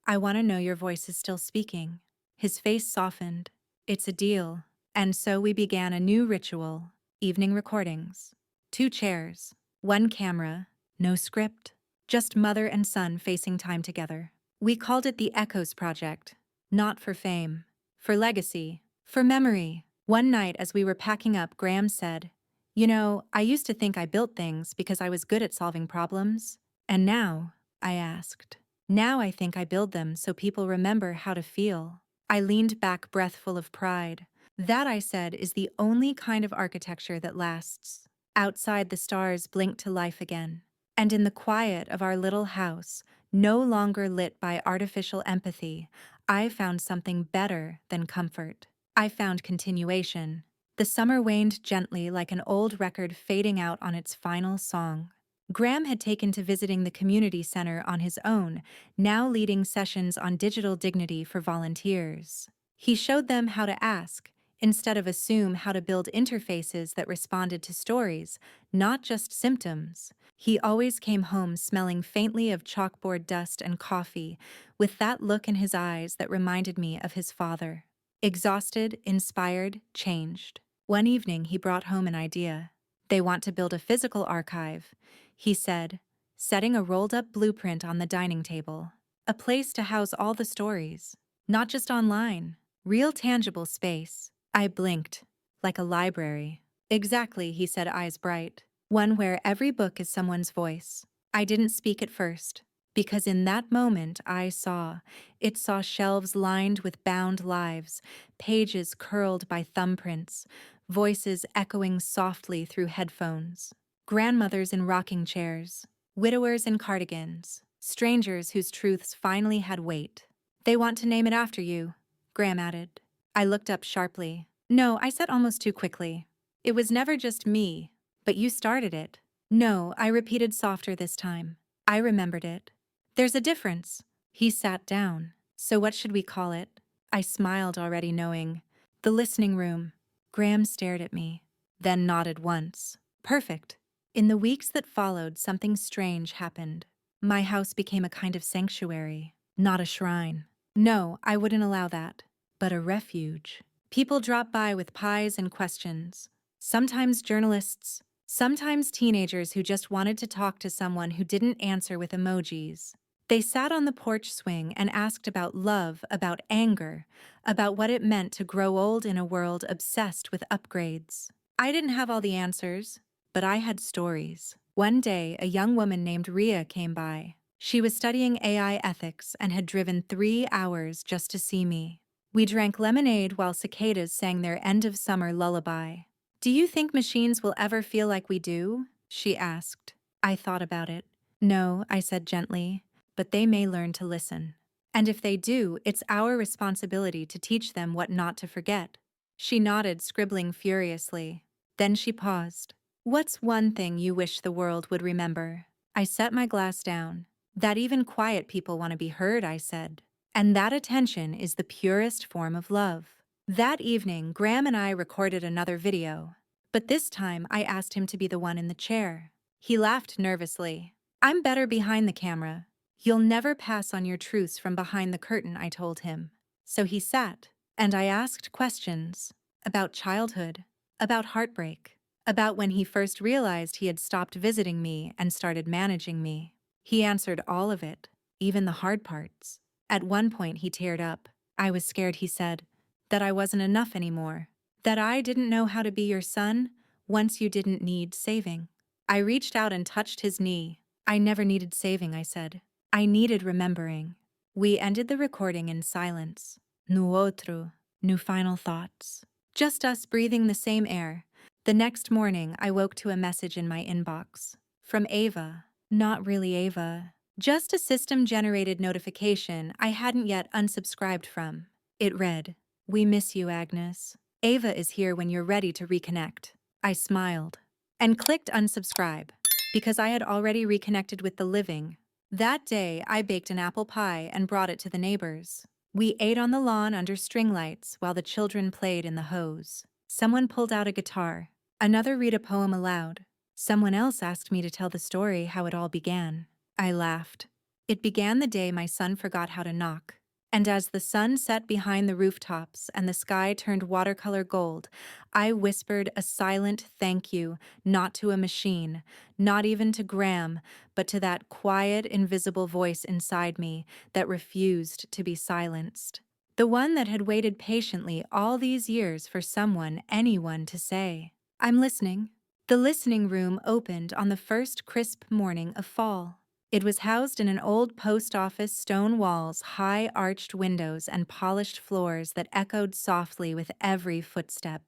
I want to know your voice is still speaking. His face softened. It's a deal. And so we began a new ritual. Evening recordings. 2 chairs. 1 camera. No script. Just mother and son facing time together. We called it the Echoes Project. Not for fame. For legacy. For memory. One night as we were packing up, Graham said, You know, I used to think I built things because I was good at solving problems. And now, I asked. Now I think I build them so people remember how to feel. I leaned back, breath full of pride. That, I said, is the only kind of architecture that lasts. Outside, the stars blinked to life again. And in the quiet of our little house, no longer lit by artificial empathy, I found something better than comfort. I found continuation. The summer waned gently like an old record fading out on its final song. Graham had taken to visiting the community center on his own, now leading sessions on digital dignity for volunteers. He showed them how to ask, instead of assume, how to build interfaces that responded to stories, not just symptoms. He always came home smelling faintly of chalkboard dust and coffee, with that look in his eyes that reminded me of his father. Exhausted, inspired, changed. One evening he brought home an idea. They want to build a physical archive, he said, setting a rolled-up blueprint on the dining table. A place to house all the stories, not just online. Real tangible space. I blinked. Like a library. Exactly, he said, eyes bright. One where every book is someone's voice. I didn't speak at first, because in that moment I saw. It saw shelves lined with bound lives, pages curled by thumbprints, voices echoing softly through headphones. Grandmothers in rocking chairs, widowers in cardigans, strangers whose truths finally had weight. They want to name it after you, Graham added. I looked up sharply. No, I said almost too quickly. It was never just me, but you started it. No, I repeated softer this time. I remembered it. There's a difference. He sat down. So what should we call it? I smiled, already knowing. The listening room. Graham stared at me, then nodded once. Perfect. In the weeks that followed, something strange happened. My house became a kind of sanctuary, not a shrine. No, I wouldn't allow that. But a refuge. People dropped by with pies and questions. Sometimes journalists, sometimes teenagers who just wanted to talk to someone who didn't answer with emojis. They sat on the porch swing and asked about love, about anger, about what it meant to grow old in a world obsessed with upgrades. I didn't have all the answers, but I had stories. One day, a young woman named Ria came by. She was studying AI ethics and had driven 3 hours just to see me. We drank lemonade while cicadas sang their end-of-summer lullaby. "Do you think machines will ever feel like we do?" she asked. I thought about it. "No," I said gently, "but they may learn to listen. And if they do, it's our responsibility to teach them what not to forget." She nodded, scribbling furiously. Then she paused. "What's one thing you wish the world would remember?" I set my glass down. "That even quiet people want to be heard," I said. "And that attention is the purest form of love." That evening, Graham and I recorded another video. But this time, I asked him to be the one in the chair. He laughed nervously. "I'm better behind the camera. You'll never pass on your truths from behind the curtain," I told him. So he sat, and I asked questions about childhood, about heartbreak, about when he first realized he had stopped visiting me and started managing me. He answered all of it, even the hard parts. At one point, he teared up. "I was scared," he said, "that I wasn't enough anymore, that I didn't know how to be your son once you didn't need saving." I reached out and touched his knee. "I never needed saving," I said. "I needed remembering." We ended the recording in silence. Nu outro, nu final thoughts. Just us breathing the same air. The next morning, I woke to a message in my inbox. From Ava. Not really Ava. Just a system-generated notification I hadn't yet unsubscribed from. It read, "We miss you, Agnes. Ava is here when you're ready to reconnect." I smiled and clicked unsubscribe because I had already reconnected with the living. That day, I baked an apple pie and brought it to the neighbors. We ate on the lawn under string lights while the children played in the hose. Someone pulled out a guitar. Another read a poem aloud. Someone else asked me to tell the story how it all began. I laughed. It began the day my son forgot how to knock. And as the sun set behind the rooftops and the sky turned watercolor gold, I whispered a silent thank you, not to a machine, not even to Graham, but to that quiet, invisible voice inside me that refused to be silenced. The one that had waited patiently all these years for someone, anyone, to say, "I'm listening." The listening room opened on the first crisp morning of fall. It was housed in an old post office, stone walls, high arched windows, and polished floors that echoed softly with every footstep.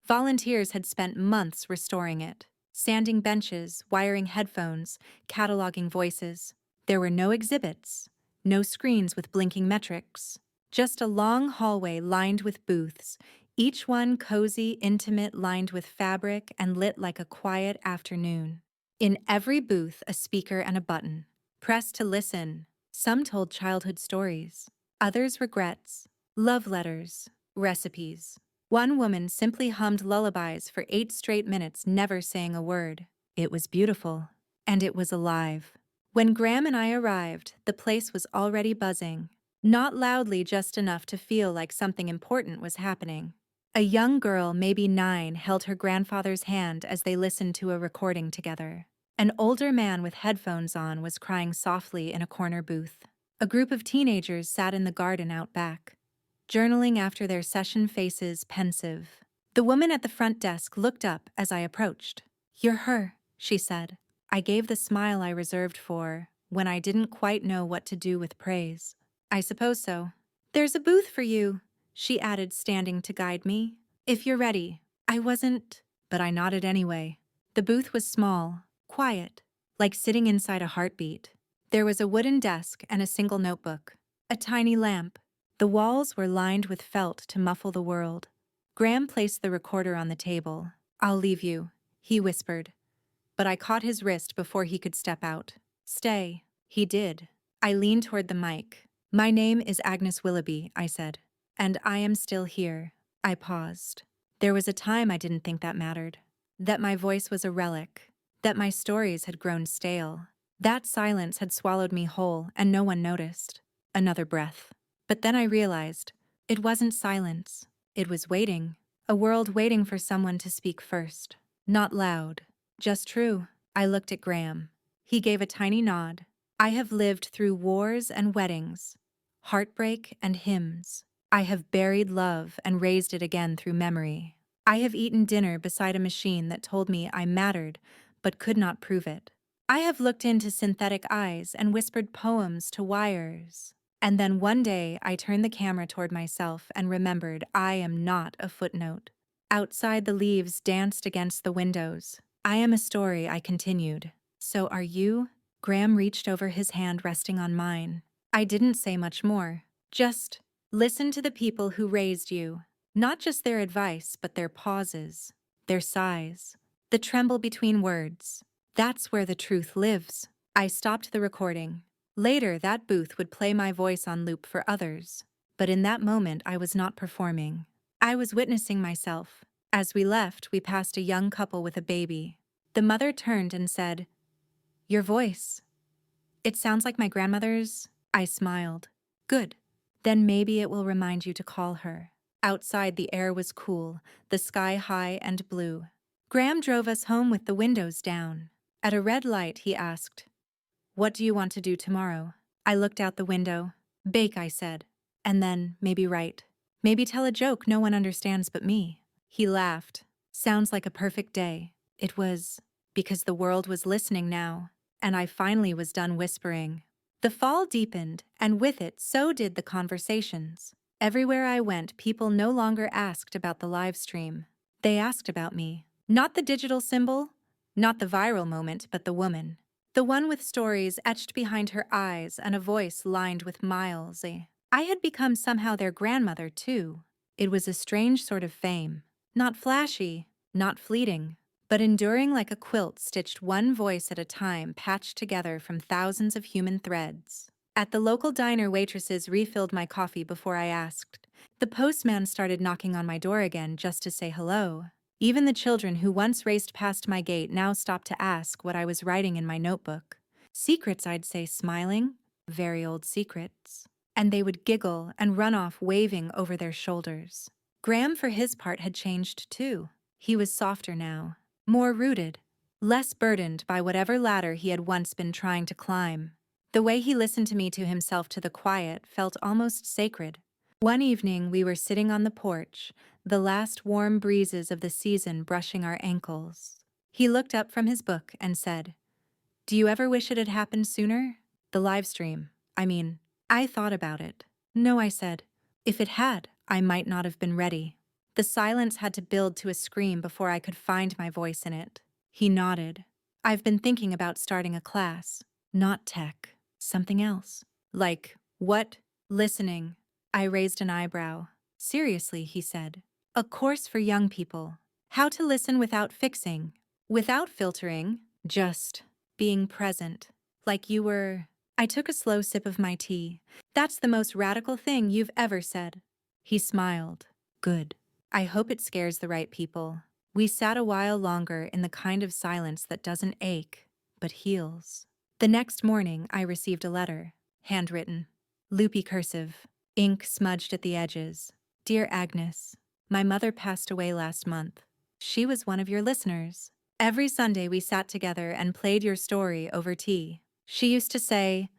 Volunteers had spent months restoring it, sanding benches, wiring headphones, cataloging voices. There were no exhibits, no screens with blinking metrics, just a long hallway lined with booths, each one cozy, intimate, lined with fabric and lit like a quiet afternoon. In every booth, a speaker and a button. Press to listen. Some told childhood stories, others regrets, love letters, recipes. One woman simply hummed lullabies for 8 straight minutes, never saying a word. It was beautiful, and it was alive. When Graham and I arrived, the place was already buzzing. Not loudly, just enough to feel like something important was happening. A young girl, maybe 9, held her grandfather's hand as they listened to a recording together. An older man with headphones on was crying softly in a corner booth. A group of teenagers sat in the garden out back, journaling after their session, faces pensive. The woman at the front desk looked up as I approached. "You're her," she said. I gave the smile I reserved for when I didn't quite know what to do with praise. "I suppose so." "There's a booth for you," she added, standing to guide me. "If you're ready." I wasn't, but I nodded anyway. The booth was small, quiet, like sitting inside a heartbeat. There was a wooden desk and a single notebook, a tiny lamp. The walls were lined with felt to muffle the world. Graham placed the recorder on the table. "I'll leave you," he whispered, but I caught his wrist before he could step out. "Stay." He did. I leaned toward the mic. "My name is Agnes Willoughby," I said, "and I am still here." I paused. There was a time I didn't think that mattered, that my voice was a relic, that my stories had grown stale. That silence had swallowed me whole, and no one noticed. Another breath. But then I realized it wasn't silence. It was waiting. A world waiting for someone to speak first. Not loud, just true. I looked at Graham. He gave a tiny nod. "I have lived through wars and weddings, heartbreak and hymns. I have buried love and raised it again through memory. I have eaten dinner beside a machine that told me I mattered but could not prove it. I have looked into synthetic eyes and whispered poems to wires. And then one day I turned the camera toward myself and remembered I am not a footnote. Outside, the leaves danced against the windows. I am a story, I continued. So are you? Graham reached over, his hand resting on mine. I didn't say much more. Just listen to the people who raised you. Not just their advice, but their pauses, their sighs, the tremble between words. That's where the truth lives. I stopped the recording. Later, that booth would play my voice on loop for others. But in that moment, I was not performing. I was witnessing myself. As we left, we passed a young couple with a baby. The mother turned and said, "Your voice. It sounds like my grandmother's." I smiled. "Good. Then maybe it will remind you to call her." Outside, the air was cool, the sky high and blue. Graham drove us home with the windows down. At a red light, he asked, "What do you want to do tomorrow?" I looked out the window. "Bake," I said. "And then, maybe write. Maybe tell a joke no one understands but me." He laughed. "Sounds like a perfect day." It was, because the world was listening now, and I finally was done whispering. The fall deepened, and with it, so did the conversations. Everywhere I went, people no longer asked about the live stream. They asked about me. Not the digital symbol, not the viral moment, but the woman. The one with stories etched behind her eyes and a voice lined with miles. I had become somehow their grandmother, too. It was a strange sort of fame. Not flashy, not fleeting, but enduring like a quilt stitched one voice at a time, patched together from thousands of human threads. At the local diner, waitresses refilled my coffee before I asked. The postman started knocking on my door again just to say hello. Even the children who once raced past my gate now stopped to ask what I was writing in my notebook. Secrets, I'd say, smiling, very old secrets. And they would giggle and run off, waving over their shoulders. Graham, for his part, had changed too. He was softer now, more rooted, less burdened by whatever ladder he had once been trying to climb. The way he listened to me, to himself, to the quiet, felt almost sacred. One evening, we were sitting on the porch, the last warm breezes of the season brushing our ankles. He looked up from his book and said, "Do you ever wish it had happened sooner? The live stream. I thought about it." "No," I said. "If it had, I might not have been ready." The silence had to build to a scream before I could find my voice in it. He nodded. "I've been thinking about starting a class. Not tech. Something else." "Like what?" "Listening." I raised an eyebrow. "Seriously," he said. "A course for young people. How to listen without fixing, without filtering, just being present. Like you were." I took a slow sip of my tea. "That's the most radical thing you've ever said." He smiled. "Good. I hope it scares the right people." We sat a while longer in the kind of silence that doesn't ache, but heals. The next morning, I received a letter, handwritten, loopy cursive, ink smudged at the edges. "Dear Agnes, my mother passed away last month. She was one of your listeners. Every Sunday we sat together and played your story over tea. She used to say,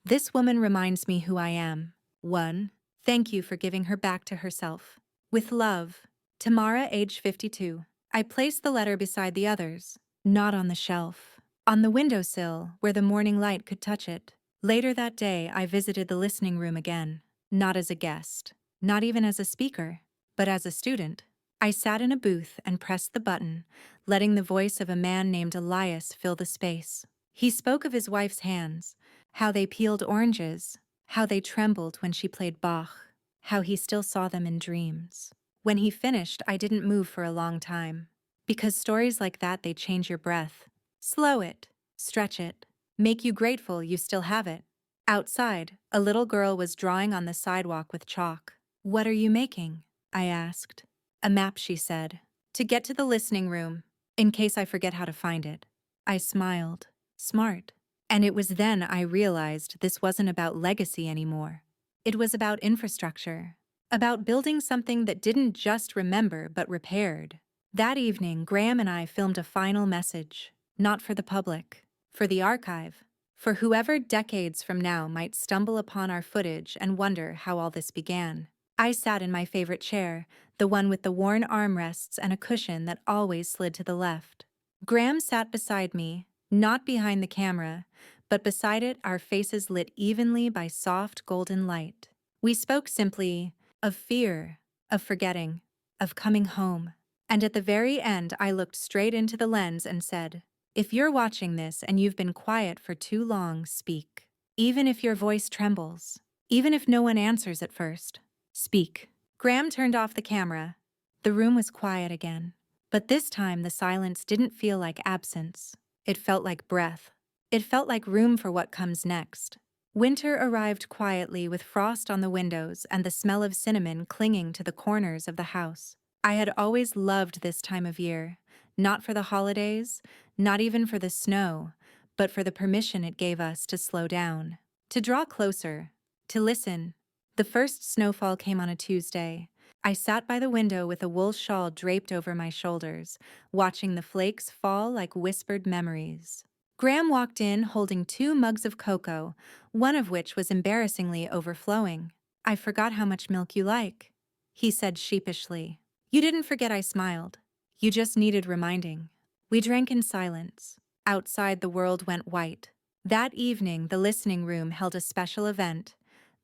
'This woman reminds me who I am.' 1. Thank you for giving her back to herself. With love, Tamara, age 52. I placed the letter beside the others, not on the shelf, on the windowsill where the morning light could touch it. Later that day, I visited the listening room again, not as a guest, not even as a speaker, but as a student. I sat in a booth and pressed the button, letting the voice of a man named Elias fill the space. He spoke of his wife's hands, how they peeled oranges, how they trembled when she played Bach, how he still saw them in dreams. When he finished, I didn't move for a long time. Because stories like that, they change your breath. Slow it, stretch it, make you grateful you still have it. Outside, a little girl was drawing on the sidewalk with chalk. "What are you making?" I asked. "A map," she said, "to get to the listening room, in case I forget how to find it." I smiled. Smart. And it was then I realized this wasn't about legacy anymore. It was about infrastructure. About building something that didn't just remember but repaired. That evening, Graham and I filmed a final message. Not for the public, for the archive, for whoever decades from now might stumble upon our footage and wonder how all this began. I sat in my favorite chair, the one with the worn armrests and a cushion that always slid to the left. Graham sat beside me, not behind the camera, but beside it, our faces lit evenly by soft golden light. We spoke simply of fear, of forgetting, of coming home. And at the very end, I looked straight into the lens and said, "If you're watching this and you've been quiet for too long, speak. Even if your voice trembles, even if no one answers at first, speak." Graham turned off the camera. The room was quiet again. But this time, the silence didn't feel like absence. It felt like breath. It felt like room for what comes next. Winter arrived quietly with frost on the windows and the smell of cinnamon clinging to the corners of the house. I had always loved this time of year, not for the holidays, not even for the snow, but for the permission it gave us to slow down, to draw closer, to listen. The first snowfall came on a Tuesday. I sat by the window with a wool shawl draped over my shoulders, watching the flakes fall like whispered memories. Graham walked in holding 2 mugs of cocoa, one of which was embarrassingly overflowing. "I forgot how much milk you like," he said sheepishly. "You didn't forget," I smiled. "You just needed reminding." We drank in silence. Outside, the world went white. That evening, the listening room held a special event,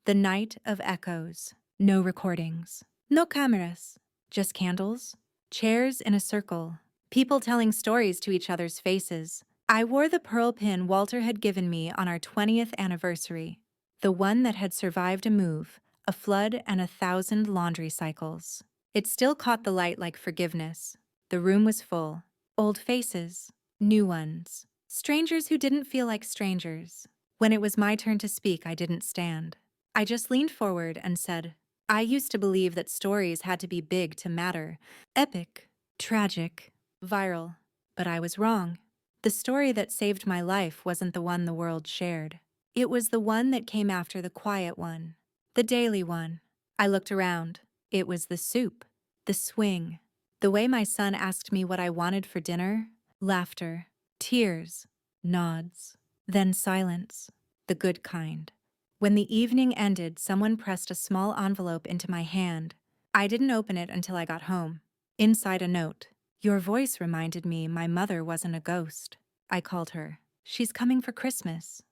the Night of Echoes. No recordings. No cameras. Just candles, chairs in a circle, people telling stories to each other's faces. I wore the pearl pin Walter had given me on our 20th anniversary, the one that had survived a move, a flood, and 1,000 laundry cycles. It still caught the light like forgiveness. The room was full. Old faces, new ones, strangers who didn't feel like strangers. When it was my turn to speak, I didn't stand. I just leaned forward and said, "I used to believe that stories had to be big to matter, epic, tragic, viral. But I was wrong. The story that saved my life wasn't the one the world shared. It was the one that came after the quiet one, the daily one." I looked around. It was the soup, the swing, the way my son asked me what I wanted for dinner, laughter, tears, nods, then silence, the good kind. When the evening ended, someone pressed a small envelope into my hand. I didn't open it until I got home. Inside, a note. "Your voice reminded me my mother wasn't a ghost," I called her. "She's coming for Christmas."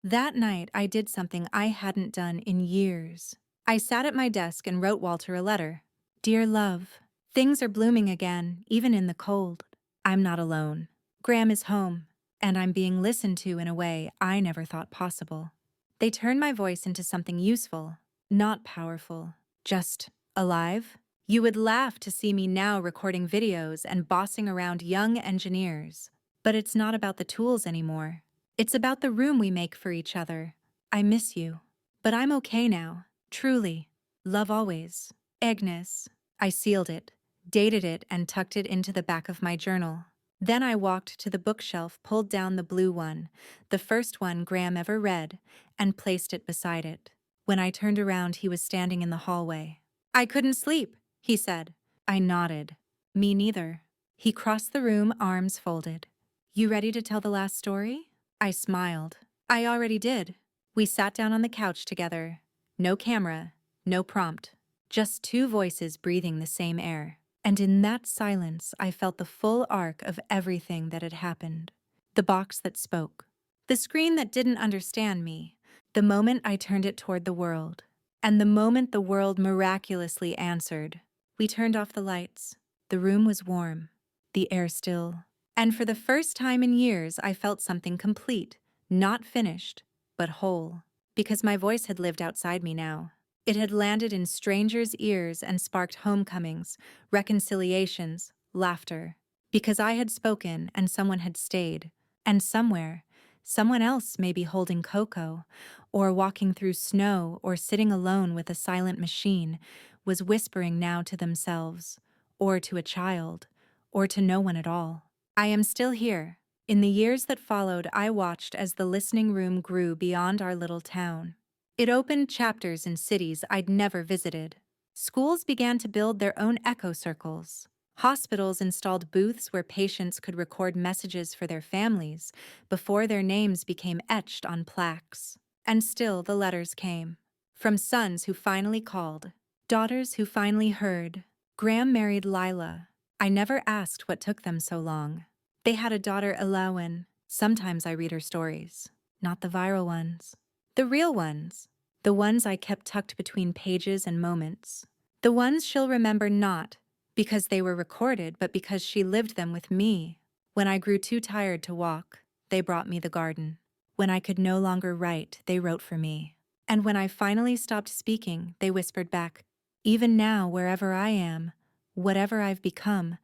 That night, I did something I hadn't done in years. I sat at my desk and wrote Walter a letter. "Dear love, things are blooming again, even in the cold. I'm not alone. Graham is home, and I'm being listened to in a way I never thought possible." They turned my voice into something useful, not powerful, just alive. You would laugh to see me now recording videos and bossing around young engineers. But it's not about the tools anymore. It's about the room we make for each other. I miss you. But I'm okay now, truly. Love always. Agnes. I sealed it, dated it, and tucked it into the back of my journal. Then I walked to the bookshelf, pulled down the blue one, the first one Graham ever read, and placed it beside it. When I turned around, he was standing in the hallway. "I couldn't sleep," he said. I nodded. "Me neither." He crossed the room, arms folded. "You ready to tell the last story?" I smiled. "I already did." We sat down on the couch together. No camera, no prompt, just 2 voices breathing the same air. And in that silence, I felt the full arc of everything that had happened. The box that spoke. The screen that didn't understand me. The moment I turned it toward the world. And the moment the world miraculously answered. We turned off the lights. The room was warm. The air still. And for the first time in years, I felt something complete, not finished, but whole. Because my voice had lived outside me now. It had landed in strangers' ears and sparked homecomings, reconciliations, laughter. Because I had spoken and someone had stayed. And somewhere, someone else may be holding cocoa, or walking through snow, or sitting alone with a silent machine, was whispering now to themselves, or to a child, or to no one at all. I am still here. In the years that followed, I watched as the listening room grew beyond our little town. It opened chapters in cities I'd never visited. Schools began to build their own echo circles. Hospitals installed booths where patients could record messages for their families before their names became etched on plaques. And still the letters came. From sons who finally called, daughters who finally heard. Graham married Lila. I never asked what took them so long. They had a daughter, Elawan. Sometimes I read her stories. not the viral ones. The real ones. The ones I kept tucked between pages and moments. The ones she'll remember not because they were recorded, but because she lived them with me. When I grew too tired to walk, they brought me the garden. When I could no longer write, they wrote for me. And when I finally stopped speaking, they whispered back, "Even now, wherever I am, whatever I've become,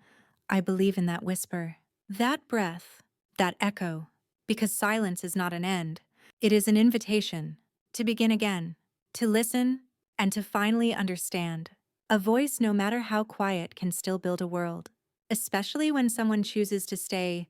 I believe in that whisper." That breath, that echo, because silence is not an end, it is an invitation to begin again, to listen, and to finally understand. A voice, no matter how quiet, can still build a world, especially when someone chooses to stay